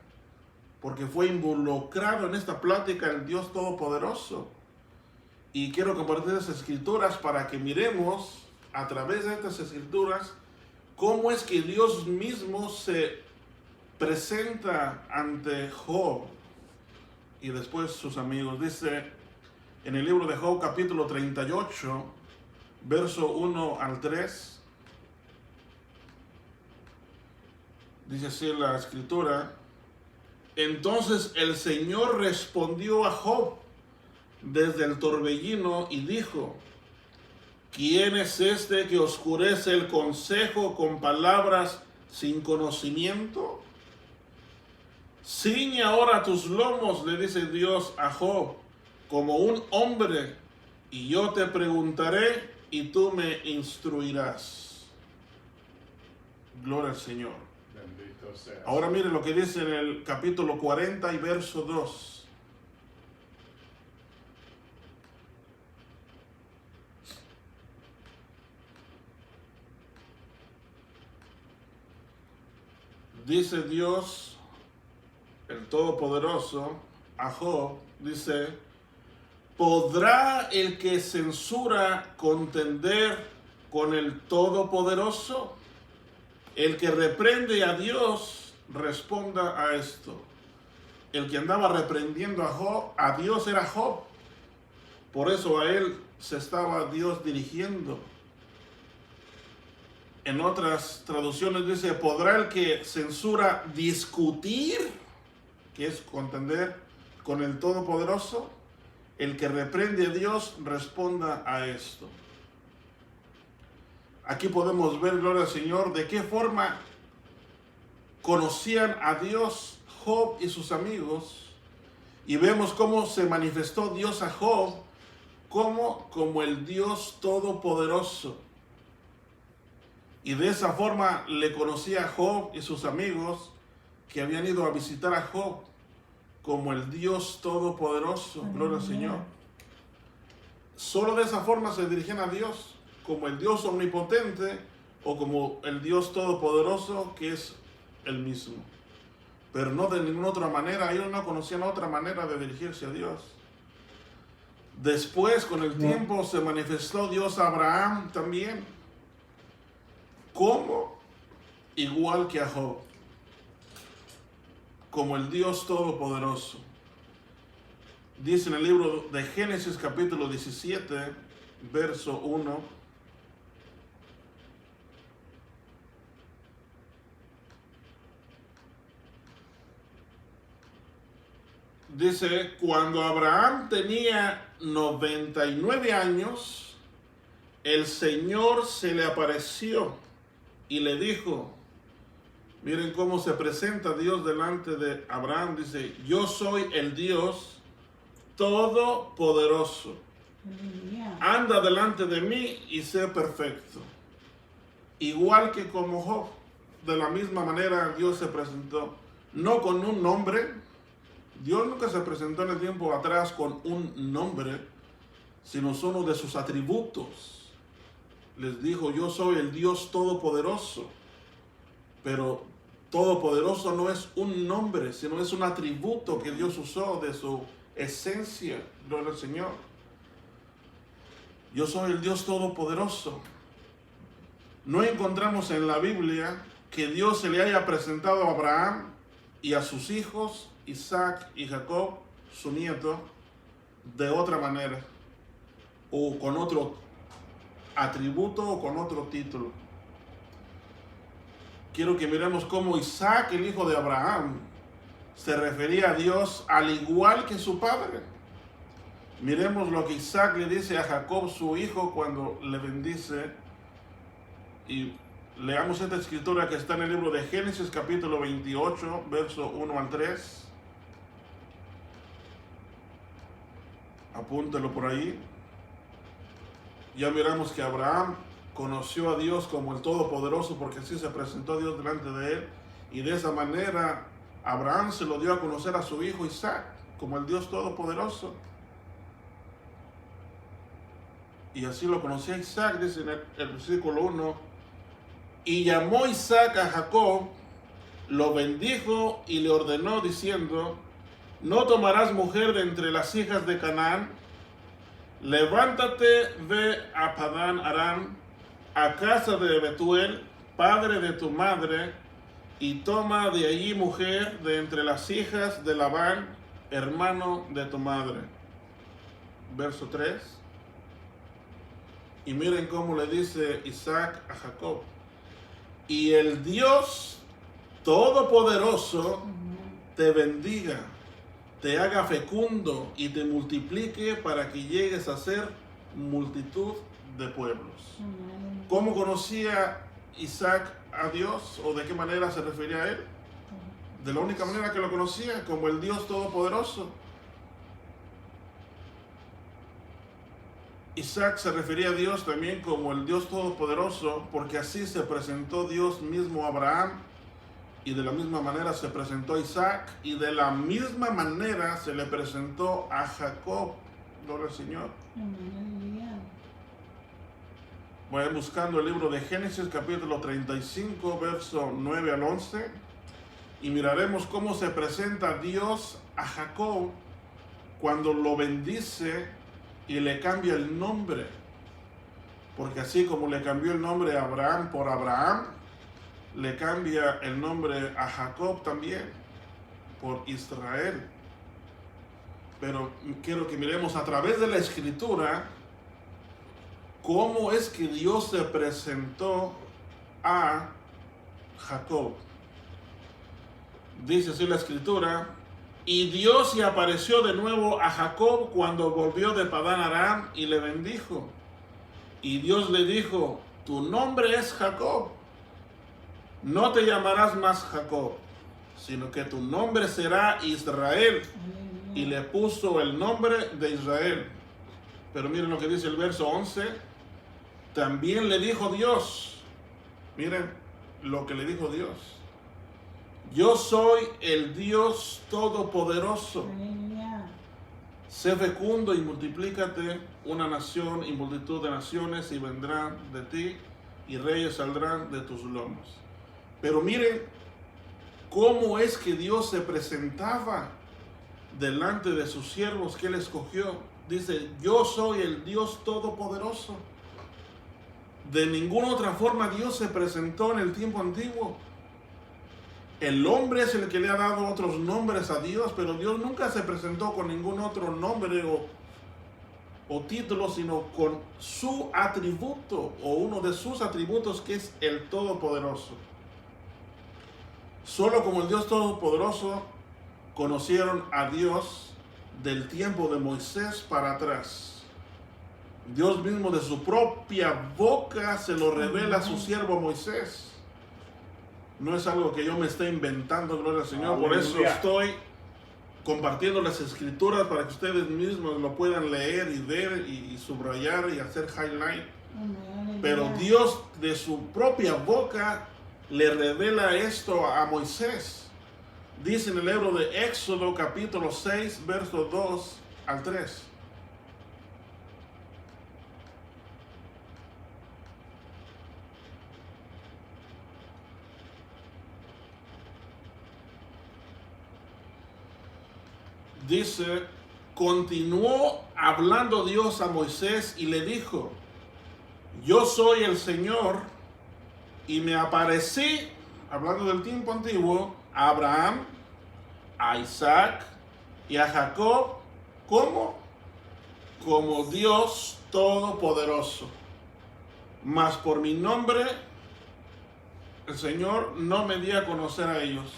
porque fue involucrado en esta plática el Dios Todopoderoso. Y quiero compartir esas escrituras para que miremos a través de estas escrituras cómo es que Dios mismo se presenta ante Job y después sus amigos. Dice en el libro de Job capítulo 38, verso 1 al 3, dice así la escritura, entonces el Señor respondió a Job desde el torbellino y dijo, ¿quién es este que oscurece el consejo con palabras sin conocimiento? Ciñe ahora tus lomos, le dice Dios a Job, como un hombre, y yo te preguntaré y tú me instruirás. Gloria al Señor. Bendito sea. Ahora mire lo que dice en el capítulo 40 y verso 2. Dice Dios, el Todopoderoso, a Job, dice, ¿podrá el que censura contender con el Todopoderoso? El que reprende a Dios, responda a esto. El que andaba reprendiendo a Dios era Job. Por eso a él se estaba Dios dirigiendo. En otras traducciones dice, ¿podrá el que censura discutir? Que es contender con el Todopoderoso. El que reprende a Dios responda a esto. Aquí podemos ver, gloria al Señor, de qué forma conocían a Dios Job y sus amigos. Y vemos cómo se manifestó Dios a Job como el Dios Todopoderoso. Y de esa forma le conocía a Job y sus amigos que habían ido a visitar a Job como el Dios Todopoderoso. Gloria al Señor. Solo de esa forma se dirigían a Dios, como el Dios omnipotente o como el Dios Todopoderoso, que es el mismo. Pero no de ninguna otra manera. Ellos no conocían otra manera de dirigirse a Dios. Después, con el tiempo, se manifestó Dios a Abraham también, como igual que a Job, como el Dios Todopoderoso. Dice en el libro de Génesis capítulo 17, verso 1. Dice, cuando Abraham tenía 99 años, el Señor se le apareció y le dijo, miren cómo se presenta Dios delante de Abraham, dice, yo soy el Dios Todopoderoso. Aleluya. Anda delante de mí y sé perfecto. Igual que como Job, de la misma manera Dios se presentó, no con un nombre. Dios nunca se presentó en el tiempo atrás con un nombre, sino uno de sus atributos. Les dijo, yo soy el Dios Todopoderoso. Pero Todopoderoso no es un nombre, sino es un atributo que Dios usó de su esencia. Gloria al Señor. Yo soy el Dios Todopoderoso. No encontramos en la Biblia que Dios se le haya presentado a Abraham y a sus hijos, Isaac y Jacob, su nieto, de otra manera, o con otro atributo o con otro título. Quiero que miremos cómo Isaac, el hijo de Abraham, se refería a Dios al igual que su padre. Miremos lo que Isaac le dice a Jacob, su hijo, cuando le bendice. Y leamos esta escritura que está en el libro de Génesis capítulo 28, verso 1 al 3. Apúntelo por ahí. Ya miramos que Abraham conoció a Dios como el Todopoderoso porque así se presentó Dios delante de él. Y de esa manera Abraham se lo dio a conocer a su hijo Isaac como el Dios Todopoderoso. Y así lo conocía Isaac, dice en el versículo 1. Y llamó Isaac a Jacob, lo bendijo y le ordenó diciendo, no tomarás mujer de entre las hijas de Canaán. Levántate, ve a Padán Aram, a casa de Betuel, padre de tu madre, y toma de allí mujer de entre las hijas de Labán, hermano de tu madre. Verso 3. Y miren cómo le dice Isaac a Jacob. Y el Dios Todopoderoso te bendiga, te haga fecundo y te multiplique para que llegues a ser multitud de pueblos. ¿Cómo conocía Isaac a Dios o de qué manera se refería a él? De la única manera que lo conocía, como el Dios Todopoderoso. Isaac se refería a Dios también como el Dios Todopoderoso porque así se presentó Dios mismo a Abraham y de la misma manera se presentó a Isaac y de la misma manera se le presentó a Jacob. Gloria al Señor. Voy buscando el libro de Génesis capítulo 35 verso 9 al 11 y miraremos cómo se presenta Dios a Jacob cuando lo bendice y le cambia el nombre, porque así como le cambió el nombre a Abraham por Abraham, le cambia el nombre a Jacob también por Israel. Pero quiero que miremos a través de la escritura cómo es que Dios se presentó a Jacob. Dice así la escritura: y Dios se apareció de nuevo a Jacob cuando volvió de Padán Aram y le bendijo. Y Dios le dijo: tu nombre es Jacob, no te llamarás más Jacob, sino que tu nombre será Israel. Y le puso el nombre de Israel. Pero miren lo que dice el verso 11. También le dijo Dios, miren lo que le dijo Dios: yo soy el Dios Todopoderoso. Aleluya. Sé fecundo y multiplícate, una nación y multitud de naciones y vendrán de ti, y reyes saldrán de tus lomos. Pero miren cómo es que Dios se presentaba delante de sus siervos que Él escogió. Dice: yo soy el Dios Todopoderoso. De ninguna otra forma Dios se presentó en el tiempo antiguo. El hombre es el que le ha dado otros nombres a Dios, pero Dios nunca se presentó con ningún otro nombre o título, sino con su atributo, o uno de sus atributos, que es el Todopoderoso. Solo como el Dios Todopoderoso conocieron a Dios del tiempo de Moisés para atrás. Dios mismo de su propia boca se lo revela a su siervo Moisés. No es algo que yo me esté inventando, gloria al Señor. Por eso Aleluya. estoy compartiendo las escrituras para que ustedes mismos lo puedan leer y ver y subrayar y hacer highlight. Amén. Pero Aleluya. Dios de su propia boca le revela esto a Moisés. Dice en el libro de Éxodo capítulo 6, versos 2 al 3. Dice: continuó hablando Dios a Moisés y le dijo: yo soy el Señor, y me aparecí, hablando del tiempo antiguo, a Abraham, a Isaac y a Jacob. ¿Cómo? Como Dios Todopoderoso. Mas por mi nombre el Señor no me dio a conocer a ellos.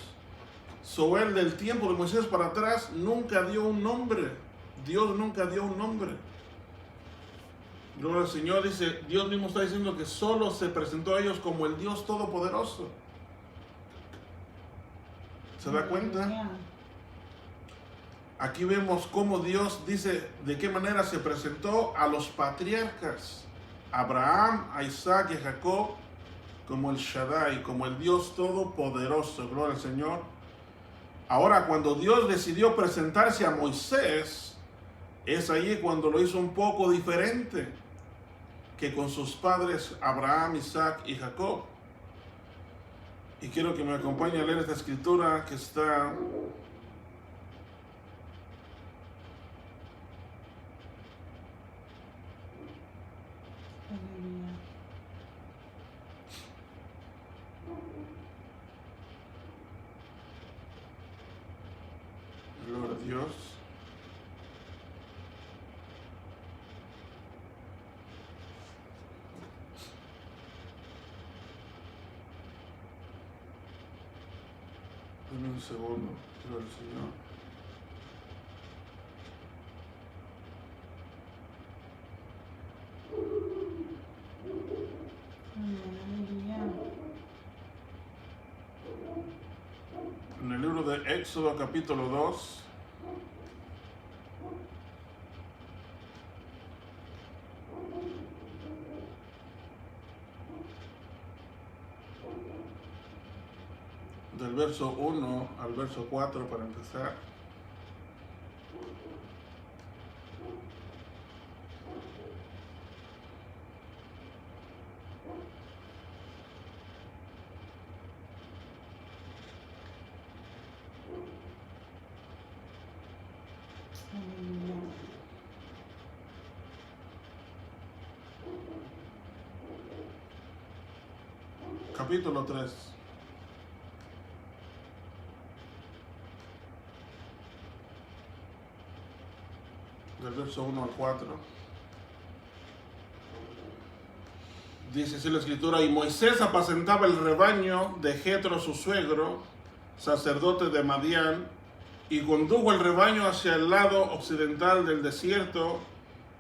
Él del tiempo de Moisés para atrás nunca dio un nombre. Dios nunca dio un nombre. Gloria al Señor. Dice, Dios mismo está diciendo que solo se presentó a ellos como el Dios Todopoderoso. ¿Se da cuenta? Aleluya. Aquí vemos cómo Dios dice de qué manera se presentó a los patriarcas, a Abraham, a Isaac y a Jacob, como el Shaddai, como el Dios Todopoderoso. Gloria al Señor. Ahora, cuando Dios decidió presentarse a Moisés, es ahí cuando lo hizo un poco diferente que con sus padres Abraham, Isaac y Jacob. Y quiero que me acompañe a leer esta escritura que está Aleluya. Gloria a Dios. Dame un segundo, gloria al Señor. Amén. Aleluya. En el libro de Éxodo capítulo 2, del verso 1 al verso 4 para empezar. Aleluya. Capítulo 3. Del verso 1 al 4. Dice así la escritura, y Moisés apacentaba el rebaño de Jetro su suegro, sacerdote de Madián, y condujo el rebaño hacia el lado occidental del desierto,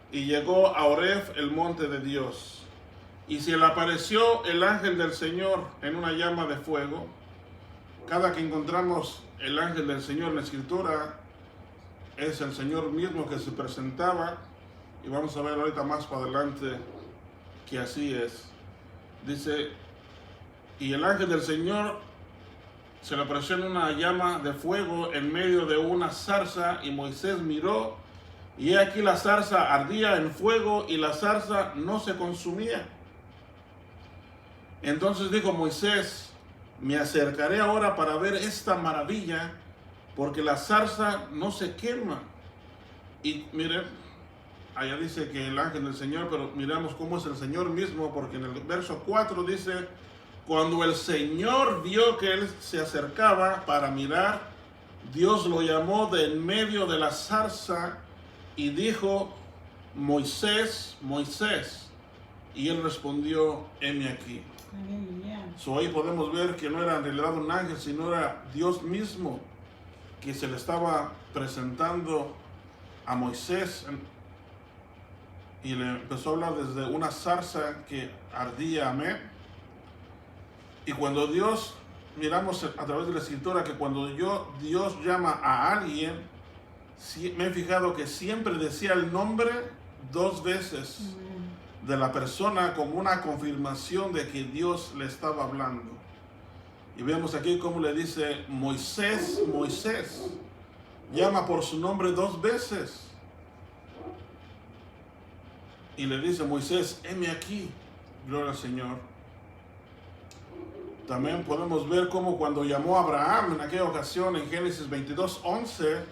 y llegó a Oreb, el monte de Dios. Y se le apareció el ángel del Señor en una llama de fuego. Cada que encontramos el ángel del Señor en la escritura, es el Señor mismo que se presentaba, y vamos a ver ahorita más para adelante que así es. Dice, y el ángel del Señor se le apareció en una llama de fuego en medio de una zarza, y Moisés miró, y he aquí la zarza ardía en fuego, y la zarza no se consumía. Entonces dijo Moisés, me acercaré ahora para ver esta maravilla, porque la zarza no se quema. Y miren, allá dice que el ángel del Señor, pero miramos cómo es el Señor mismo, porque en el verso 4 dice, cuando el Señor vio que él se acercaba para mirar, Dios lo llamó de en medio de la zarza y dijo, Moisés, Moisés. Y él respondió, heme aquí. Aleluya. Hoy podemos ver que no era en realidad un ángel, sino era Dios mismo que se le estaba presentando a Moisés, y le empezó a hablar desde una zarza que ardía. Amén. Y cuando Dios, miramos a través de la escritura que cuando Dios llama a alguien, me he fijado que siempre decía el nombre 2 veces de la persona como una confirmación de que Dios le estaba hablando. Y vemos aquí cómo le dice, Moisés, Moisés. Llama por su nombre 2 veces. Y le dice, Moisés, heme aquí. Gloria al Señor. También podemos ver cómo cuando llamó a Abraham en aquella ocasión en Génesis 22:11,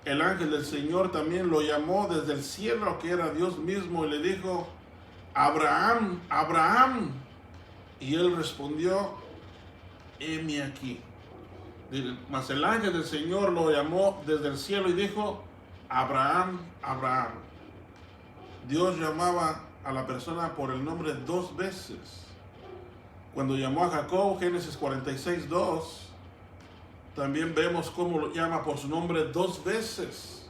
el ángel del Señor también lo llamó desde el cielo, que era Dios mismo, y le dijo, Abraham, Abraham. Y él respondió, heme aquí. Mas el ángel del Señor lo llamó desde el cielo y dijo, Abraham, Abraham. Dios llamaba a la persona por el nombre 2 veces. Cuando llamó a Jacob, Génesis 46:2, también vemos cómo lo llama por su nombre 2 veces.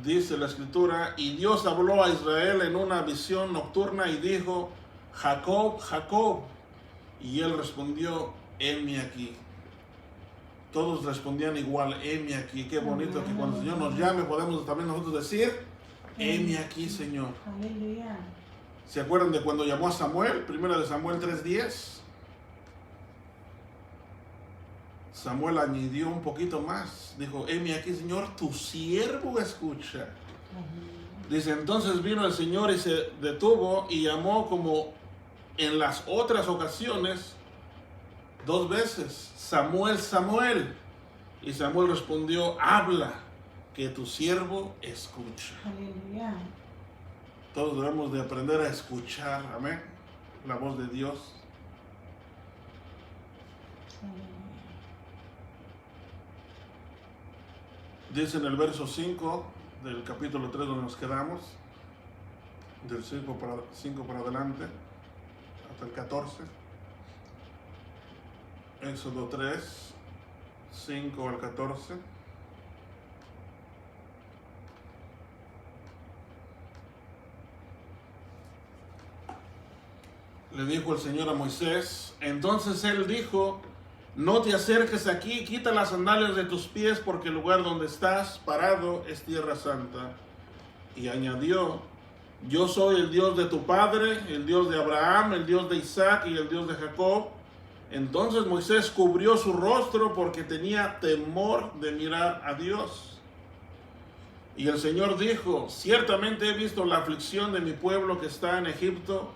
Dice la escritura, y Dios habló a Israel en una visión nocturna y dijo, Jacob, Jacob. Y él respondió, heme aquí. Todos respondían igual, heme aquí. Qué bonito que cuando el Señor nos llame podemos también nosotros decir, heme aquí, Señor. Aleluya. ¿Se acuerdan de cuando llamó a Samuel? Primera de Samuel 3:10. Samuel añadió un poquito más. Dijo, heme aquí, Señor, tu siervo escucha. Dice, entonces vino el Señor y se detuvo y llamó como en las otras ocasiones 2 veces, Samuel, Samuel. Y Samuel respondió, habla, que tu siervo escucha. Aleluya. Todos debemos de aprender a escuchar, amén, la voz de Dios. Dice en el verso 5 del capítulo 3 donde nos quedamos, del 5 para adelante, hasta el 14. Éxodo 3, 5 al 14. Le dijo el Señor a Moisés, entonces él dijo, no te acerques aquí, quita las sandalias de tus pies, porque el lugar donde estás parado es tierra santa. Y añadió, yo soy el Dios de tu padre, el Dios de Abraham, el Dios de Isaac y el Dios de Jacob. Entonces Moisés cubrió su rostro porque tenía temor de mirar a Dios. Y el Señor dijo, ciertamente he visto la aflicción de mi pueblo que está en Egipto,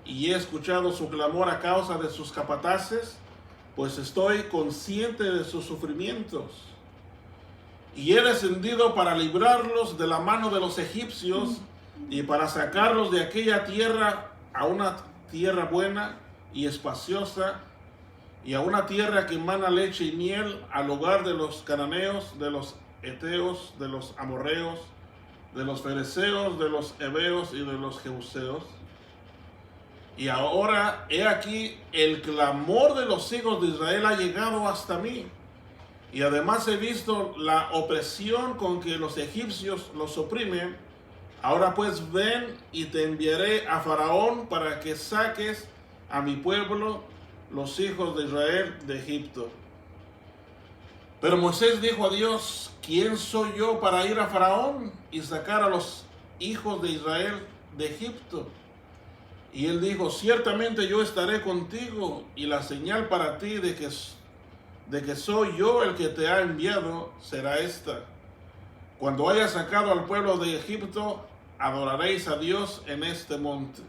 y he escuchado su clamor a causa de sus capataces, pues estoy consciente de sus sufrimientos. Y he descendido para librarlos de la mano de los egipcios y para sacarlos de aquella tierra a una tierra buena y espaciosa, y a una tierra que emana leche y miel, al hogar de los cananeos, de los heteos, de los amorreos, de los fereceos, de los heveos y de los jebuseos. Y ahora, he aquí, el clamor de los hijos de Israel ha llegado hasta mí. Y además he visto la opresión con que los egipcios los oprimen. Ahora pues ven y te enviaré a Faraón para que saques a mi pueblo, los hijos de Israel, de Egipto. Pero Moisés dijo a Dios, ¿quién soy yo para ir a Faraón y sacar a los hijos de Israel de Egipto? Y él dijo, ciertamente yo estaré contigo, y la señal para ti de que soy yo el que te ha enviado será esta. Cuando hayas sacado al pueblo de Egipto, adoraréis a Dios en este monte.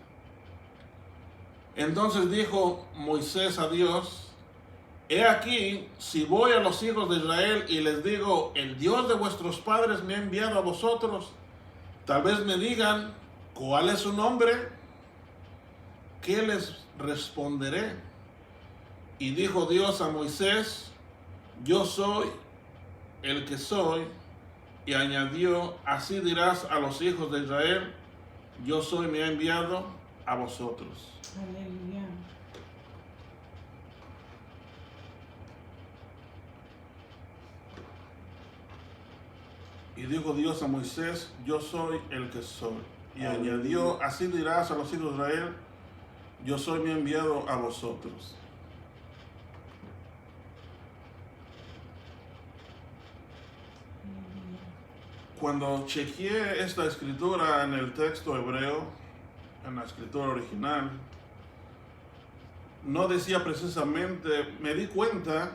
Entonces dijo Moisés a Dios, he aquí, si voy a los hijos de Israel y les digo, el Dios de vuestros padres me ha enviado a vosotros, tal vez me digan, ¿cuál es su nombre? ¿Qué les responderé? Y dijo Dios a Moisés, yo soy el que soy. Y añadió, así dirás a los hijos de Israel, yo soy, me ha enviado a vosotros. Aleluya. Y dijo Dios a Moisés, yo soy el que soy. Y añadió, así dirás a los hijos de Israel, yo soy, me ha enviado a vosotros. Cuando chequeé esta escritura en el texto hebreo, en la escritura original, no decía precisamente, me di cuenta,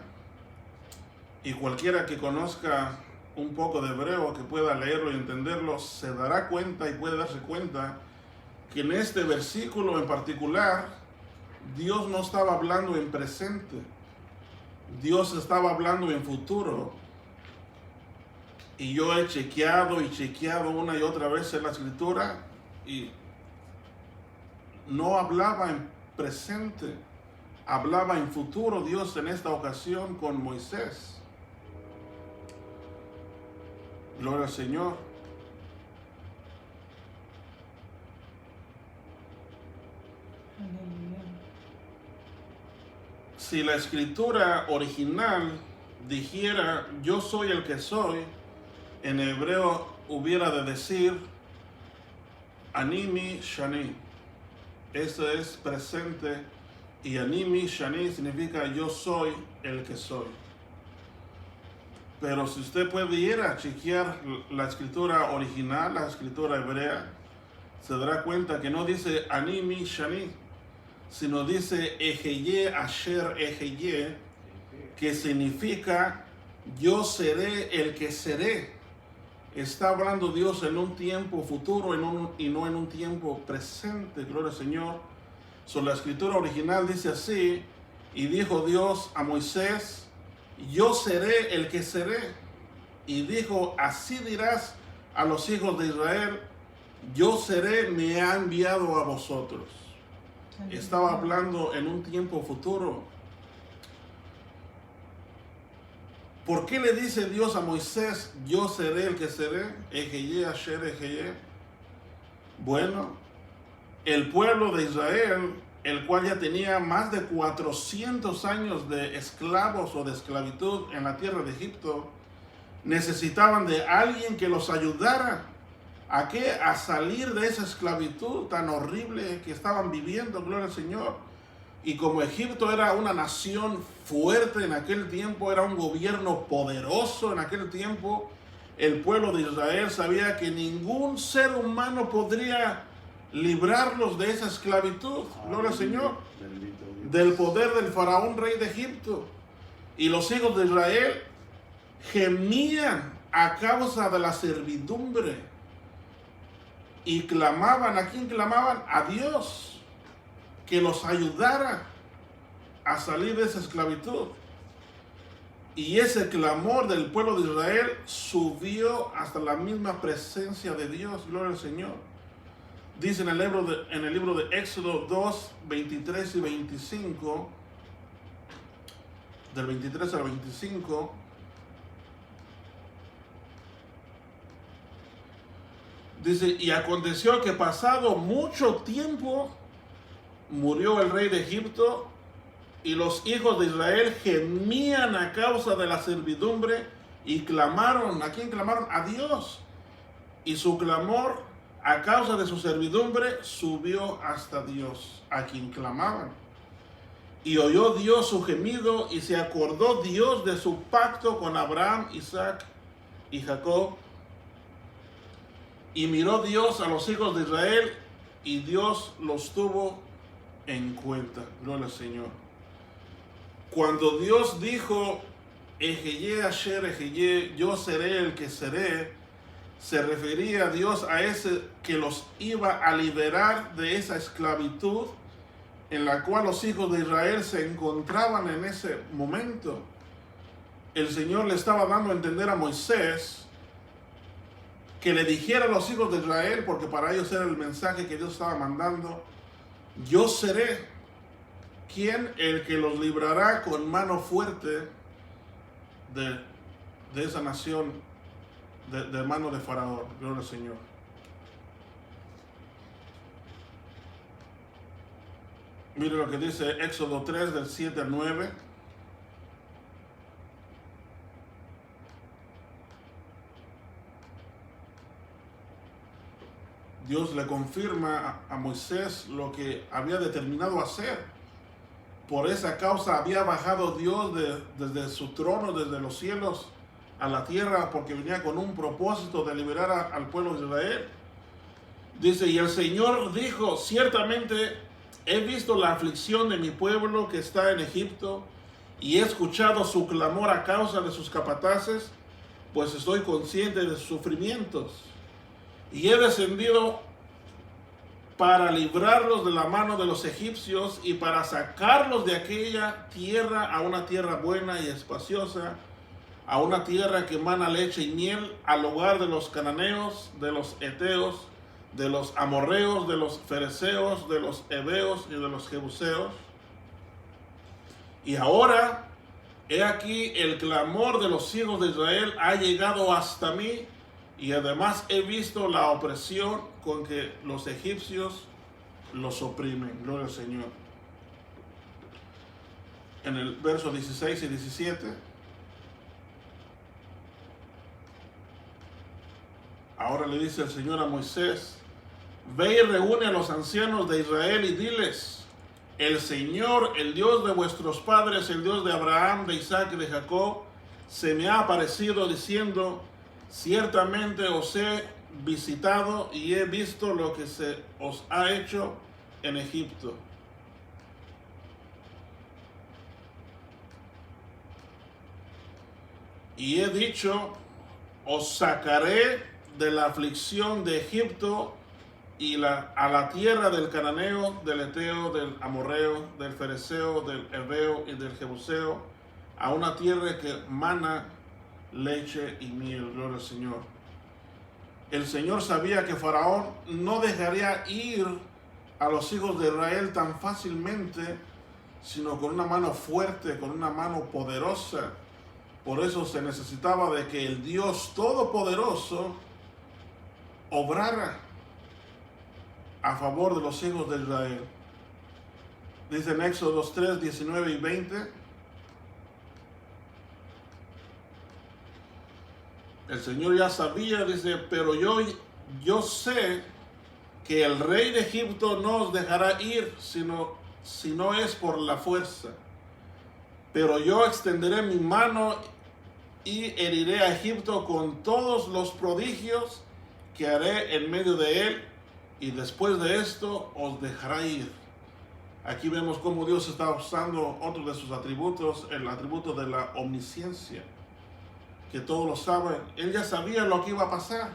y cualquiera que conozca un poco de hebreo, que pueda leerlo y entenderlo, se dará cuenta y puede darse cuenta que en este versículo en particular, Dios no estaba hablando en presente, Dios estaba hablando en futuro. Y yo he chequeado y chequeado una y otra vez en la escritura y no hablaba en presente, hablaba en futuro Dios en esta ocasión con Moisés. Gloria al Señor. Aleluya. Si la escritura original dijera yo soy el que soy, en hebreo hubiera de decir Animi Shani. Eso es presente y Animi Shani significa yo soy el que soy. Pero si usted puede ir a chequear la escritura original, la escritura hebrea, se dará cuenta que no dice Animi Shani, sino dice Ejeye Asher Ejeye, que significa yo seré el que seré. Está hablando Dios en un tiempo futuro y no en un tiempo presente, gloria al Señor. La escritura original dice así, y dijo Dios a Moisés, yo seré el que seré. Y dijo, así dirás a los hijos de Israel, yo seré, me ha enviado a vosotros. Estaba hablando en un tiempo futuro. ¿Por qué le dice Dios a Moisés, yo seré el que seré? Ejeye, Asher, Ejeye. Bueno, el pueblo de Israel, el cual ya tenía más de 400 años de esclavos o de esclavitud en la tierra de Egipto, necesitaban de alguien que los ayudara. ¿A qué? A salir de esa esclavitud tan horrible que estaban viviendo, gloria al Señor. Y como Egipto era una nación fuerte en aquel tiempo, era un gobierno poderoso en aquel tiempo, el pueblo de Israel sabía que ningún ser humano podría librarlos de esa esclavitud, gloria al Señor, del poder del faraón rey de Egipto. Y los hijos de Israel gemían a causa de la servidumbre y clamaban. ¿A quién clamaban? A Dios, que los ayudara a salir de esa esclavitud. Y ese clamor del pueblo de Israel subió hasta la misma presencia de Dios, gloria al Señor. Dice en el libro de Éxodo 2, 23 y 25, del 23 al 25, Dice, y aconteció que pasado mucho tiempo murió el rey de Egipto, y los hijos de Israel gemían a causa de la servidumbre y clamaron. ¿A quién clamaron? A Dios. Y su clamor a causa de su servidumbre subió hasta Dios, a quien clamaban. Y oyó Dios su gemido, y se acordó Dios de su pacto con Abraham, Isaac y Jacob. Y miró Dios a los hijos de Israel, y Dios los tuvo en cuenta. Gloria al Señor. Cuando Dios dijo, Ejeye Asher Ejeye, yo seré el que seré, se refería a Dios a ese que los iba a liberar de esa esclavitud en la cual los hijos de Israel se encontraban en ese momento. El Señor le estaba dando a entender a Moisés que le dijera a los hijos de Israel, porque para ellos era el mensaje que Dios estaba mandando: yo seré quien el que los librará con mano fuerte de esa nación, de mano de Faraón. Gloria al Señor. Mire lo que dice Éxodo 3, del 7 al 9. Dios le confirma a Moisés lo que había determinado hacer. Por esa causa había bajado Dios desde su trono, desde los cielos a la tierra, porque venía con un propósito de liberar al pueblo de Israel. Dice, y el Señor dijo, ciertamente he visto la aflicción de mi pueblo que está en Egipto, y he escuchado su clamor a causa de sus capataces, pues estoy consciente de sus sufrimientos. Y he descendido para librarlos de la mano de los egipcios y para sacarlos de aquella tierra a una tierra buena y espaciosa, a una tierra que emana leche y miel, al hogar de los cananeos, de los heteos, de los amorreos, de los fereceos, de los heveos y de los jebuseos. Y ahora, he aquí el clamor de los hijos de Israel ha llegado hasta mí, y además he visto la opresión con que los egipcios los oprimen. Gloria al Señor. En el verso 16 y 17. Ahora le dice el Señor a Moisés: ve y reúne a los ancianos de Israel y diles: el Señor, el Dios de vuestros padres, el Dios de Abraham, de Isaac y de Jacob, se me ha aparecido diciendo: ciertamente os he visitado y he visto lo que se os ha hecho en Egipto. Y he dicho: os sacaré de la aflicción de Egipto y a la tierra del cananeo, del heteo, del amorreo, del fereceo, del heveo y del jebuseo, a una tierra que mana leche y miel. Gloria al Señor. El Señor sabía que Faraón no dejaría ir a los hijos de Israel tan fácilmente, sino con una mano fuerte, con una mano poderosa. Por eso se necesitaba de que el Dios Todopoderoso obrara a favor de los hijos de Israel. Dice en Éxodo 3, 19 y 20. El Señor ya sabía, dice, pero yo sé que el rey de Egipto no os dejará ir, si no es por la fuerza. Pero yo extenderé mi mano y heriré a Egipto con todos los prodigios que haré en medio de él, y después de esto os dejará ir. Aquí vemos cómo Dios está usando otro de sus atributos, el atributo de la omnisciencia, que todos lo saben. Él ya sabía lo que iba a pasar.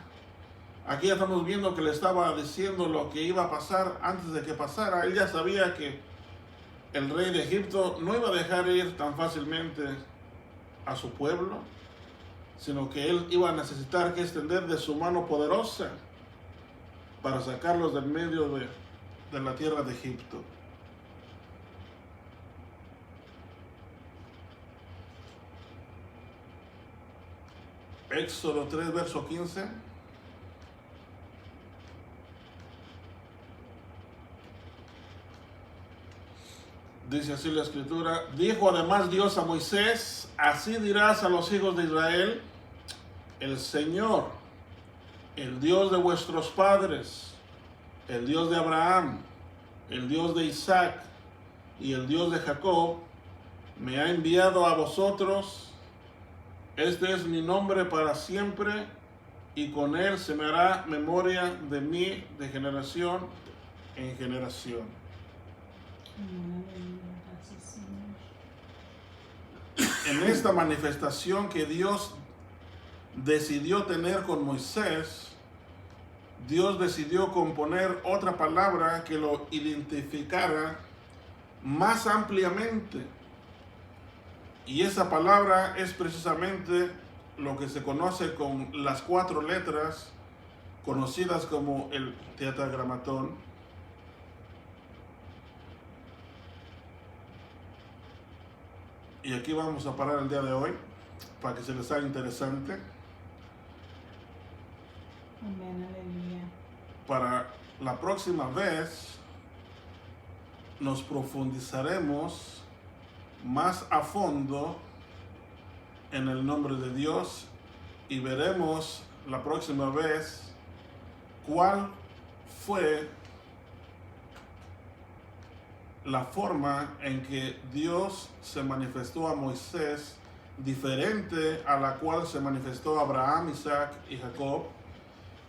Aquí ya estamos viendo que le estaba diciendo lo que iba a pasar antes de que pasara. Él ya sabía que el rey de Egipto no iba a dejar ir tan fácilmente a su pueblo, sino que él iba a necesitar que extender de su mano poderosa para sacarlos del medio de la tierra de Egipto. Éxodo 3, verso 15. Dice así la escritura, dijo además Dios a Moisés, así dirás a los hijos de Israel, el Señor, el Dios de vuestros padres, el Dios de Abraham, el Dios de Isaac y el Dios de Jacob, me ha enviado a vosotros. Este es mi nombre para siempre, y con él se me hará memoria de mí de generación en generación. Amén, aleluya. Gracias, Señor. En esta manifestación que Dios decidió tener con Moisés, Dios decidió componer otra palabra que lo identificara más ampliamente. Y esa palabra es precisamente lo que se conoce con las 4 letras conocidas como el tetragramatón. Y aquí vamos a parar el día de hoy para que se les haga interesante. Amén, aleluya. Para la próxima vez nos profundizaremos más a fondo en el nombre de Dios y veremos la próxima vez cuál fue la forma en que Dios se manifestó a Moisés diferente a la cual se manifestó a Abraham, Isaac y Jacob.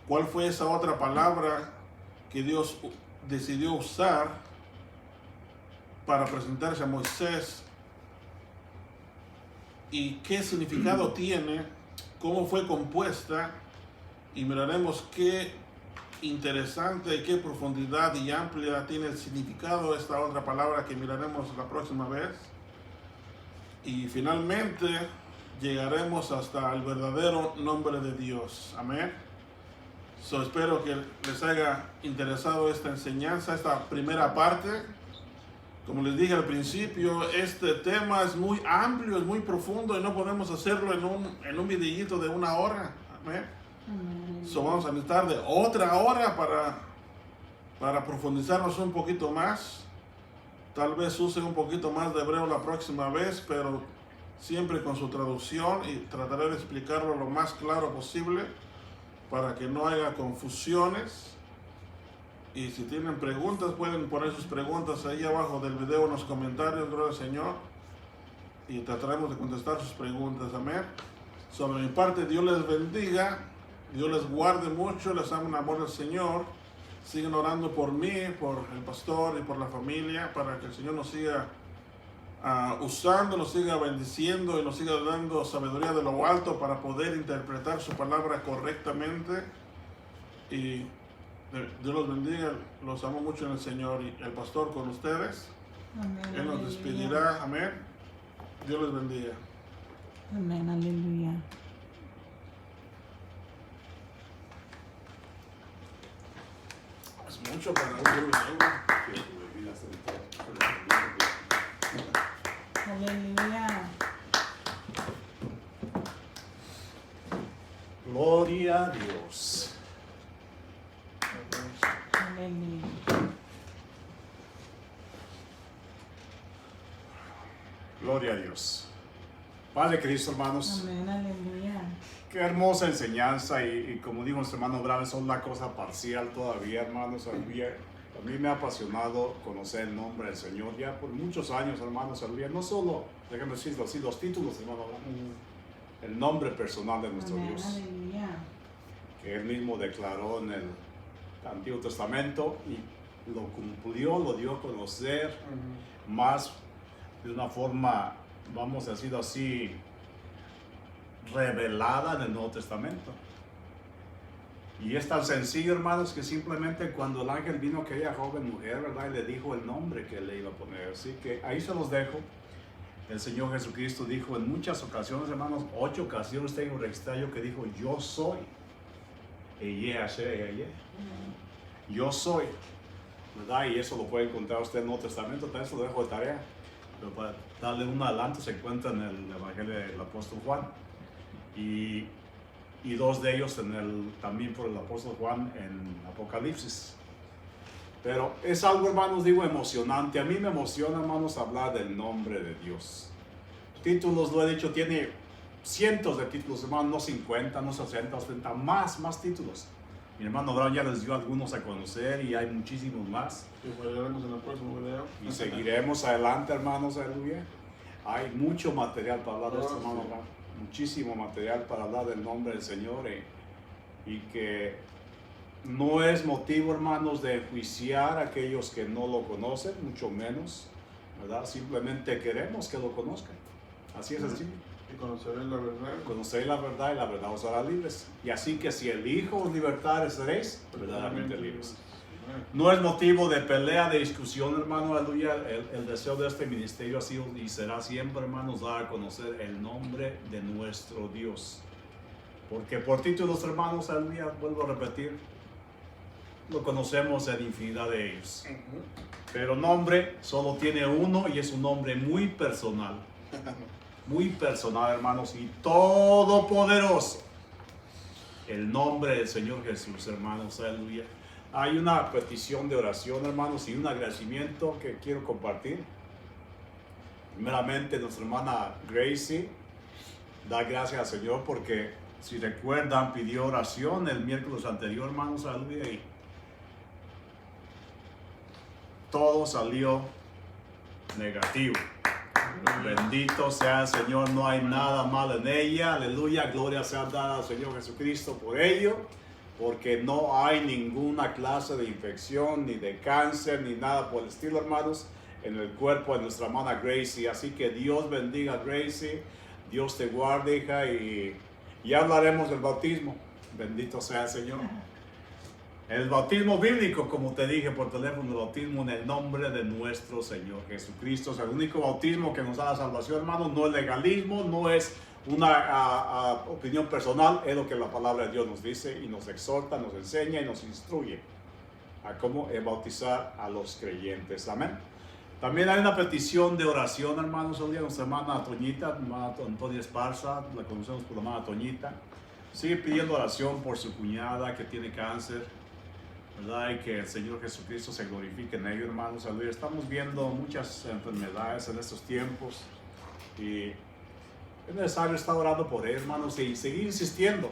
¿Cuál fue esa otra palabra que Dios decidió usar para presentarse a Moisés? ¿Y qué significado tiene? ¿Cómo fue compuesta? Y miraremos qué interesante y qué profundidad y amplia tiene el significado de esta otra palabra que miraremos la próxima vez. Y finalmente llegaremos hasta el verdadero nombre de Dios. Amén. Espero que les haya interesado esta enseñanza, esta primera parte. Como les dije al principio, este tema es muy amplio, es muy profundo y no podemos hacerlo en un videíto de 1 hora. Amén. Amén. Vamos a necesitar de otra hora para profundizarnos un poquito más. Tal vez use un poquito más de hebreo la próxima vez, pero siempre con su traducción, y trataré de explicarlo lo más claro posible para que no haya confusiones. Y si tienen preguntas, pueden poner sus preguntas ahí abajo del video en los comentarios, gloria al Señor, y trataremos de contestar sus preguntas. Amén. Sobre mi parte, Dios les bendiga, Dios les guarde mucho, les amo en amor del Señor. Siguen orando por mí, por el pastor y por la familia, para que el Señor nos siga usando, nos siga bendiciendo y nos siga dando sabiduría de lo alto para poder interpretar su palabra correctamente. Y Dios los bendiga, los amo mucho en el Señor. Y el pastor con ustedes, Amén, Él nos aleluya. despedirá. Amén. Dios les bendiga. Amén, aleluya. Es mucho para un libro de agua. Aleluya. Gloria a Dios. Aleluya. Gloria a Dios. Padre Cristo, hermanos. Amén, aleluya. Qué hermosa enseñanza y como dijo nuestro hermano Brown, es una cosa parcial todavía, hermanos. A mí me ha apasionado conocer el nombre del Señor ya por muchos años, hermanos. No solo, déjenme decirlo así, los títulos, hermano, el nombre personal de nuestro Amén, Dios, aleluya. que Él mismo declaró en el Antiguo Testamento y lo cumplió, lo dio a conocer más de una forma, vamos a decirlo así, revelada en el Nuevo Testamento. Y es tan sencillo, hermanos, que simplemente cuando el ángel vino a aquella joven mujer, ¿verdad? Y le dijo el nombre que le iba a poner. Así que ahí se los dejo. El Señor Jesucristo dijo en muchas ocasiones, hermanos, 8 ocasiones tengo registrado que dijo, yo soy. Yo soy. ¿Verdad? Y eso lo puede encontrar usted en el Nuevo Testamento. También se lo dejo de tarea. Pero para darle un adelanto, se encuentra en el Evangelio del Apóstol Juan. Y 2 de ellos también por el apóstol Juan en Apocalipsis. Pero es algo, hermanos, digo, emocionante. A mí me emociona, hermanos, hablar del nombre de Dios. Títulos, lo he dicho, tiene cientos de títulos, hermanos, no 50, no 60, 70, más títulos. Mi hermano Brown ya les dio algunos a conocer y hay muchísimos más. Y veremos en el próximo video. Y seguiremos adelante, hermanos, aleluya. Hay mucho material para hablar de esto, hermano Brown. Muchísimo material para hablar del nombre del Señor y que no es motivo, hermanos, de enjuiciar a aquellos que no lo conocen, mucho menos, ¿verdad? Simplemente queremos que lo conozcan. Así es sencillo. Y conoceréis la verdad. Conoceréis la verdad y la verdad os hará libres. Y así que si el Hijo os libertare, seréis verdaderamente libres. No es motivo de pelea, de discusión, hermano, aleluya. El deseo de este ministerio ha sido y será siempre, hermanos, dar a conocer el nombre de nuestro Dios. Porque por títulos, hermanos, aleluya, vuelvo a repetir, lo conocemos en infinidad de ellos. Pero nombre solo tiene uno y es un nombre muy personal. Muy personal, hermanos, y todopoderoso. El nombre del Señor Jesús, hermanos, aleluya. Hay una petición de oración, hermanos, y un agradecimiento que quiero compartir. Primeramente, nuestra hermana Gracie da gracias al Señor porque, si recuerdan, pidió oración el miércoles anterior, hermanos, aleluya, y todo salió negativo. Bendito sea el Señor, no hay nada malo en ella, aleluya, gloria sea dada al Señor Jesucristo por ello, porque no hay ninguna clase de infección, ni de cáncer, ni nada por el estilo, hermanos, en el cuerpo de nuestra hermana Gracie. Así que Dios bendiga a Gracie, Dios te guarde, hija, y ya hablaremos del bautismo. Bendito sea el Señor. El bautismo bíblico, como te dije por teléfono, el bautismo en el nombre de nuestro Señor Jesucristo. Es el único bautismo que nos da la salvación, hermano. No es legalismo, no es una opinión personal, es lo que la palabra de Dios nos dice y nos exhorta, nos enseña y nos instruye a cómo bautizar a los creyentes. Amén. También hay una petición de oración, hermanos. Hoy día nuestra hermana Toñita, hermana Antonia Esparza, la conocemos por la hermana Toñita, sigue pidiendo oración por su cuñada que tiene cáncer, ¿verdad? Y que el Señor Jesucristo se glorifique en ello, hermanos. Aleluya. Estamos viendo muchas enfermedades en estos tiempos y es necesario estar orando por él, hermanos, y seguir insistiendo,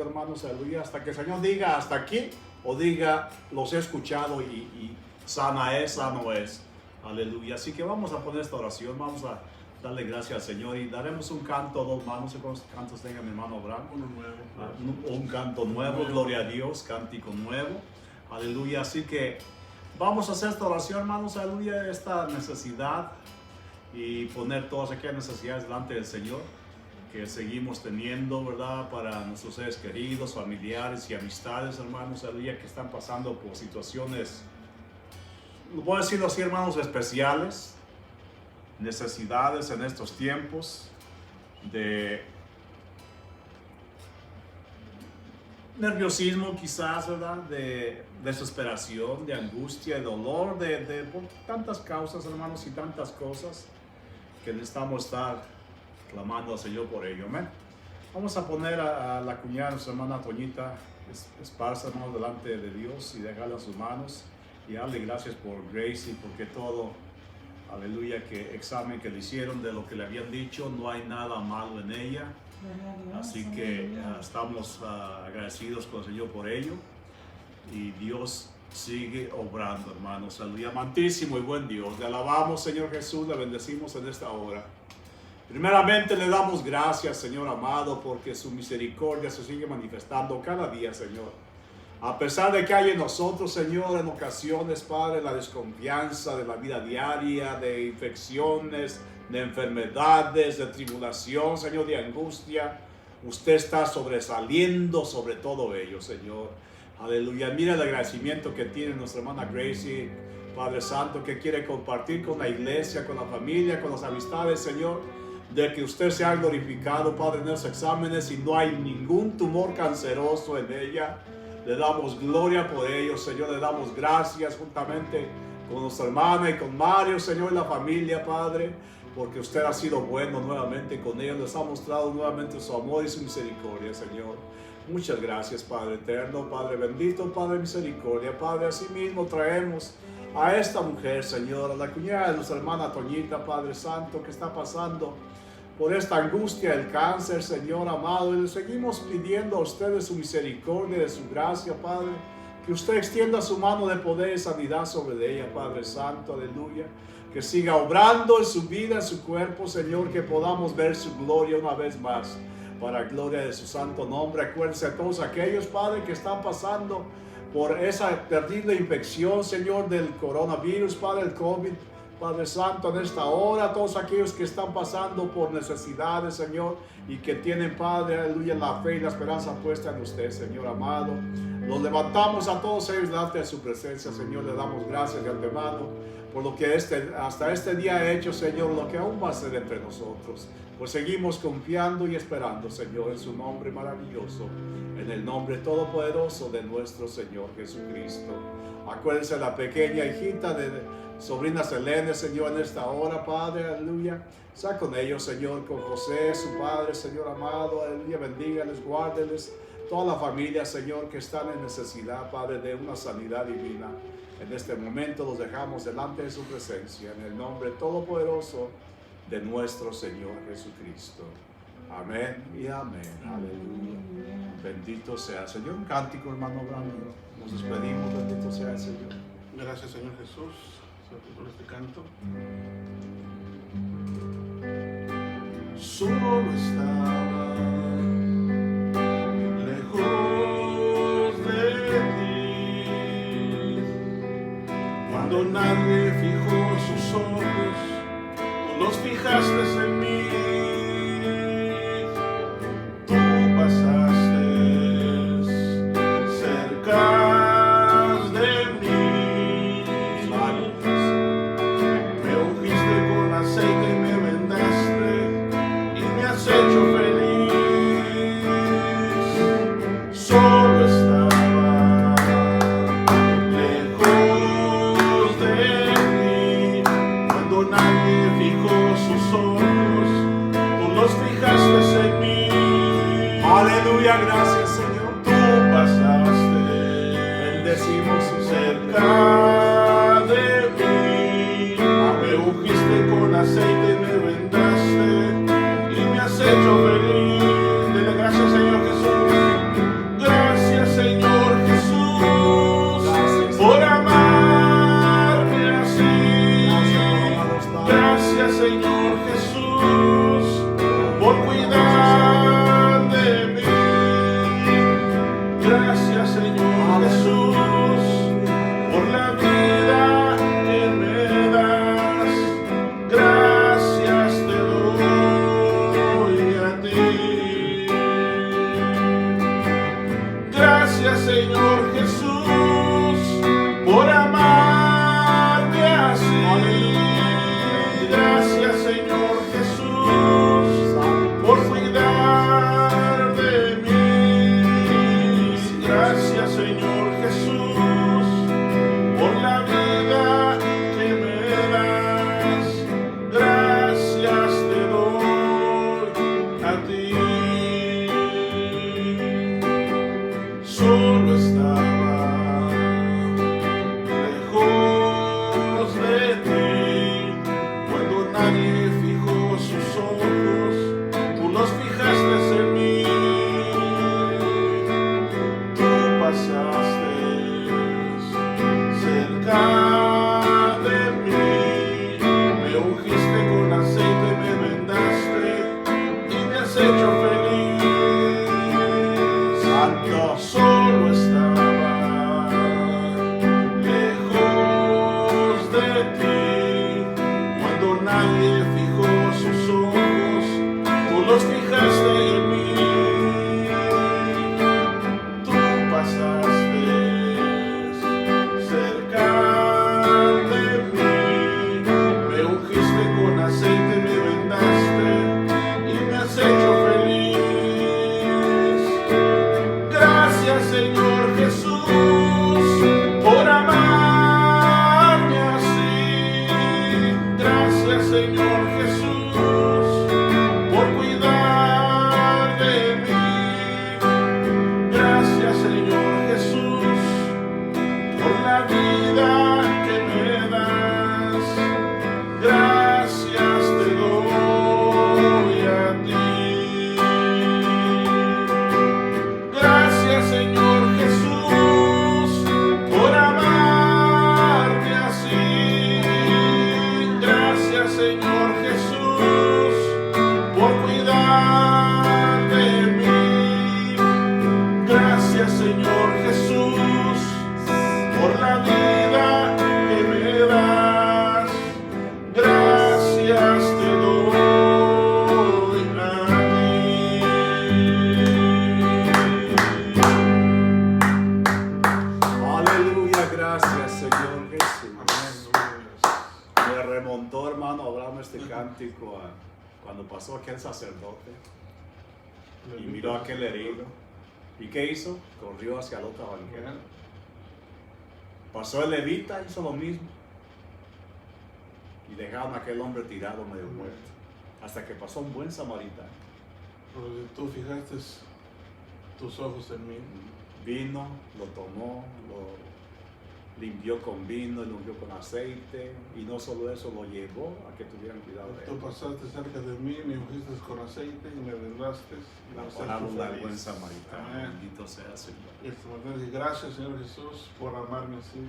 hermanos, aleluya, hasta que el Señor diga hasta aquí o diga los he escuchado y sana es, sano es. Aleluya. Así que vamos a poner esta oración, vamos a darle gracias al Señor y daremos un canto, dos manos, no sé cuántos cantos tenga mi hermano Abraham. Uno nuevo. Un canto nuevo, gloria a Dios, cántico nuevo. Aleluya. Así que vamos a hacer esta oración, hermanos, aleluya, esta necesidad y poner todas aquellas necesidades delante del Señor que seguimos teniendo, ¿verdad? Para nuestros seres queridos, familiares y amistades, hermanos, aleluya, que están pasando por situaciones, voy a decirlo así, hermanos, especiales, necesidades en estos tiempos de nerviosismo quizás, ¿verdad? De desesperación, de angustia, de dolor, por tantas causas, hermanos, y tantas cosas que necesitamos estar clamando al Señor por ello. Amén. Vamos a poner a la cuñada, nuestra hermana Toñita Esparza, hermanos, delante de Dios y dejarla en sus manos y darle gracias por Gracie, porque todo, aleluya, que examen que le hicieron de lo que le habían dicho, no hay nada malo en ella. Así que estamos agradecidos con el Señor por ello y Dios sigue obrando, hermanos. Aleluya, amantísimo y buen Dios. Le alabamos, Señor Jesús, le bendecimos en esta hora. Primeramente le damos gracias, Señor amado, porque su misericordia se sigue manifestando cada día, Señor. A pesar de que hay en nosotros, Señor, en ocasiones, Padre, la desconfianza de la vida diaria, de infecciones, de enfermedades, de tribulación, Señor, de angustia, usted está sobresaliendo sobre todo ello, Señor. Aleluya. Mira el agradecimiento que tiene nuestra hermana Gracie, Padre Santo, que quiere compartir con la iglesia, con la familia, con las amistades, Señor, de que usted sea glorificado, Padre, en los exámenes y no hay ningún tumor canceroso en ella. Le damos gloria por ello, Señor. Le damos gracias juntamente con nuestra hermana y con Mario, Señor, y la familia, Padre, porque usted ha sido bueno nuevamente con ellos. Les ha mostrado nuevamente su amor y su misericordia, Señor. Muchas gracias, Padre eterno, Padre bendito, Padre misericordia. Padre, asimismo traemos a esta mujer, Señor, a la cuñada de nuestra hermana Toñita, Padre Santo, que está pasando por esta angustia, el cáncer, Señor amado. Y le seguimos pidiendo a usted de su misericordia, de su gracia, Padre, que usted extienda su mano de poder y sanidad sobre ella, Padre Santo, aleluya. Que siga obrando en su vida, en su cuerpo, Señor, que podamos ver su gloria una vez más, para gloria de su santo nombre. Acuérdense a todos aquellos, Padre, que están pasando por esa terrible infección, Señor, del coronavirus, Padre, el COVID, Padre Santo, en esta hora, todos aquellos que están pasando por necesidades, Señor, y que tienen, Padre, aleluya, la fe y la esperanza puesta en usted, Señor amado. Los levantamos a todos ellos delante de su presencia, Señor. Le damos gracias de antemano por lo que hasta este día ha hecho, Señor, lo que aún va a hacer entre nosotros. Pues seguimos confiando y esperando, Señor, en su nombre maravilloso, en el nombre todopoderoso de nuestro Señor Jesucristo. Acuérdense de la pequeña hijita de sobrina Selene, Señor, en esta hora, Padre, aleluya. Sea con ellos, Señor, con José, su padre, Señor amado, aleluya, bendígales, guárdeles, toda la familia, Señor, que están en necesidad, Padre, de una sanidad divina. En este momento los dejamos delante de su presencia, en el nombre todopoderoso de nuestro Señor Jesucristo. Amén y amén. Aleluya. Bendito sea el Señor. Un cántico, hermano Brando. Nos despedimos. Bendito sea el Señor. Gracias, Señor Jesús, por este canto. Solo estaba lejos de ti, cuando nadie fijó sus ojos, tú los fijaste en mí. Tú pasaste cerca de mí, me ungiste con aceite y me vendaste y me has hecho feliz. Solo estaba lejos de ti, cuando nadie fijó sus ojos, tú los fijaste en mí. Aleluya, gracias, Señor. Tú pasaste, Bendecimos su cerca de mí, me ungiste con aceite y me vendaste y me has hecho feliz. Dele gracias, Señor Jesús. Gracias, Señor Jesús, por amarme así. Gracias, Señor Jesús, por cuidar de mí. Gracias, Señor Jesús, por la vida que me das. Gracias te doy a ti. Gracias, Señor Jesús, por amarme así. Gracias, Señor Jesús, por cuidar de mí. Gracias, Señor Jesús, por la vida que me das. Gracias te doy a ti. Solo estaba lejos de ti, cuando nadie fijó sus ojos, tú los fijaste en mí. Tú pasaste cerca de mí, me ungiste con aceite y me vendaste y me has hecho feliz. Santo. Solo estaba lejos de ti, cuando nadie fijó sus ojos, tú los fijaste en mí. Tú pasaste cerca de mí, me ungiste con aceite y me vendaste y me has hecho feliz. Gracias, Señor Jesús, por amarme así. Gracias, Señor Jesús, por cuidar de mí. Señor Jesús, por la vida que me das. Gracias te doy a ti. Gracias, Señor Jesús, por amarme así. Gracias, Señor Jesús, por cuidar de mí. Gracias, Señor Jesús, por la vida que me das. Gracias te doy a ti. Aleluya, gracias Señor Jesús. Amén. Me remontó, hermano Abraham, este cántico a cuando pasó aquel sacerdote y miró a aquel herido. ¿Y qué hizo? Corrió hacia la otra banqueta. Pasó el levita, hizo lo mismo. Y dejaron a aquel hombre tirado medio muerto. Hasta que pasó un buen samaritano. Porque tú fijaste tus ojos en mí. Vino, lo tomó, lo limpió con vino, lo limpió con aceite. Y no solo eso, lo llevó a que tuvieran cuidado de Tú él. pasaste cerca de mí, me ungiste con aceite y me vendaste. La parábola del buen samaritano. Bendito sea el Señor. Y esta mañana dije, gracias, Señor Jesús, por amarme así.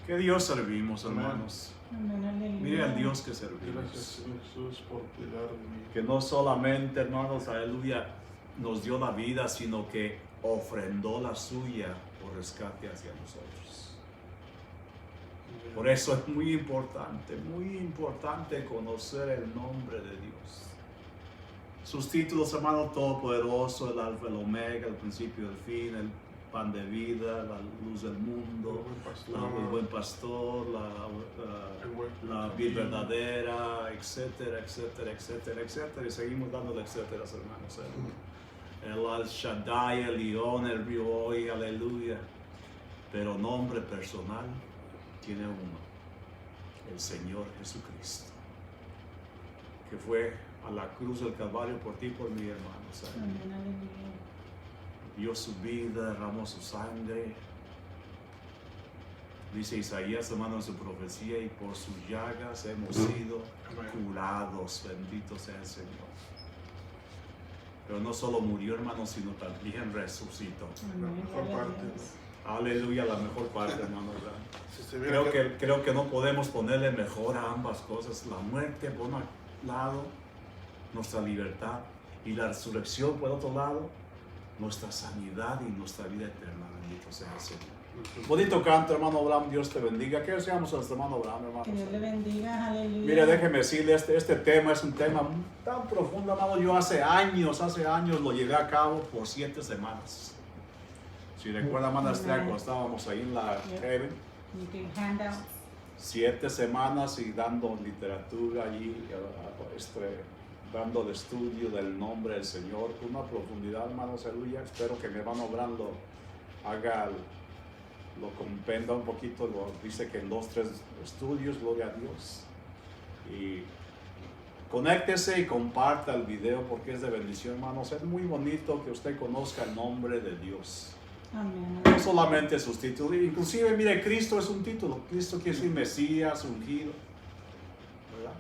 ¿Qué Dios servimos, Amén. hermanos? Amén, aleluya. Mire al Dios que Gracias, servimos. Señor Jesús, por cuidar de mí. Que no solamente, hermanos, aleluya, nos dio la vida, sino que ofrendó la suya por rescate hacia nosotros. Por eso es muy importante conocer el nombre de Dios. Sus títulos, hermano, todopoderoso, el alfa, el omega, el principio, el fin, el pan de vida, la luz del mundo, el buen pastor, la vid verdadera, etcétera, etcétera, etcétera, etcétera. Y seguimos dándole etcétera, hermanos. El Al Shaddai, el León, el río hoy, aleluya. Pero nombre personal tiene uno, el Señor Jesucristo, que fue a la cruz del Calvario por ti y por mí, hermanos. Amén, aleluya. Dio su vida, derramó su sangre. Dice Isaías, hermano, en su profecía, y por sus llagas hemos sido curados. Bendito sea el Señor. Pero no solo murió, hermano, sino también resucitó. Amén, mejor gloria a parte. Dios. Aleluya, la mejor parte, hermano. Si se viera Creo que no podemos ponerle mejor a ambas cosas. La muerte por un lado, nuestra libertad, y la resurrección por otro lado, nuestra sanidad y nuestra vida eterna. Bendito sea el Señor. Bonito canto, hermano Abraham, Dios te bendiga. ¿Qué deseamos a nuestro hermano Abraham, hermano? Que Dios le bendiga, aleluya. Mire, déjeme decirle, este tema es un tema tan profundo, hermano. Yo hace años lo llevé a cabo por 7 semanas. Si recuerda, hermana Estrella, cuando estábamos ahí en la Heaven, You can hand out. 7 semanas y dando literatura allí, dando el estudio del nombre del Señor con una profundidad, hermanos, aleluya. Espero que mi hermano Abraham lo haga, lo compenda un poquito, dice que en 2-3 estudios, gloria a Dios. Y conéctese y comparta el video porque es de bendición, hermanos. Es muy bonito que usted conozca el nombre de Dios. Amén. No solamente sus títulos, inclusive, mire, Cristo es un título. Cristo quiere decir Mesías, ungido, ¿verdad?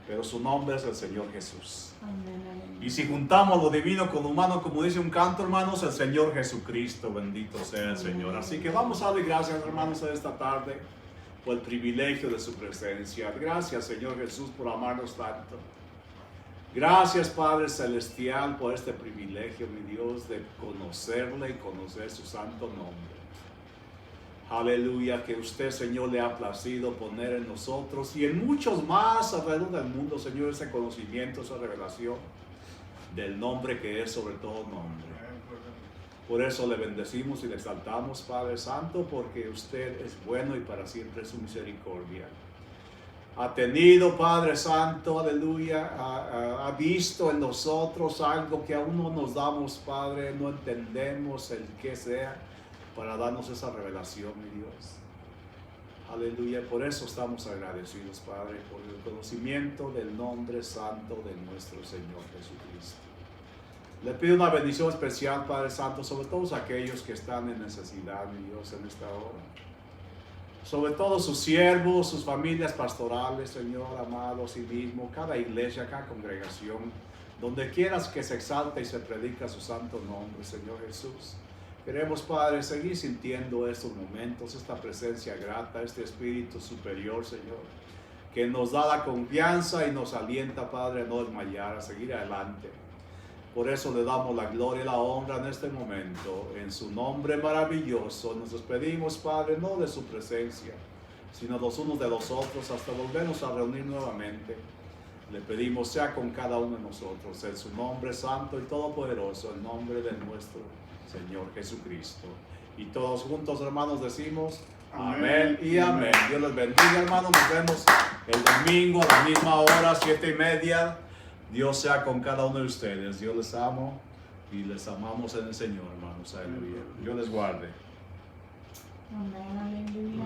Pero su nombre es el Señor Jesús. Amén, aleluya. Y si juntamos lo divino con lo humano, como dice un canto, hermanos, el Señor Jesucristo, bendito sea el Señor. Así que vamos a darle gracias, hermanos, esta tarde por el privilegio de su presencia. Gracias, Señor Jesús, por amarnos tanto. Gracias, Padre Celestial, por este privilegio, mi Dios, de conocerle y conocer su santo nombre. Aleluya, que usted, Señor, le ha placido poner en nosotros y en muchos más alrededor del mundo, Señor, ese conocimiento, esa revelación del nombre que es sobre todo nombre. Por eso le bendecimos y le exaltamos, Padre Santo, porque usted es bueno y para siempre es su misericordia. Ha tenido, Padre Santo, aleluya, ha visto en nosotros algo que aún no nos damos, Padre, no entendemos el que sea, para darnos esa revelación, mi Dios. Aleluya, por eso estamos agradecidos, Padre, por el conocimiento del nombre santo de nuestro Señor Jesucristo. Le pido una bendición especial, Padre Santo, sobre todos aquellos que están en necesidad, mi Dios, en esta hora. Sobre todo sus siervos, sus familias pastorales, Señor amado, sí mismo, cada iglesia, cada congregación, donde quieras que se exalte y se predica su santo nombre, Señor Jesús. Queremos, Padre, seguir sintiendo estos momentos, esta presencia grata, este Espíritu superior, Señor, que nos da la confianza y nos alienta, Padre, a no desmayar, a seguir adelante. Por eso le damos la gloria y la honra en este momento. En su nombre maravilloso nos despedimos, Padre, no de su presencia, sino los unos de los otros, hasta volvernos a reunir nuevamente. Le pedimos sea con cada uno de nosotros, en su nombre santo y todopoderoso, en nombre de nuestro Señor Jesucristo. Y todos juntos, hermanos, decimos amén y amén. Dios les bendiga, hermanos. Nos vemos el domingo a la misma hora, 7:30. Dios sea con cada uno de ustedes. Dios les amo y les amamos en el Señor, hermanos. Aleluya. Dios les guarde. Amén, aleluya.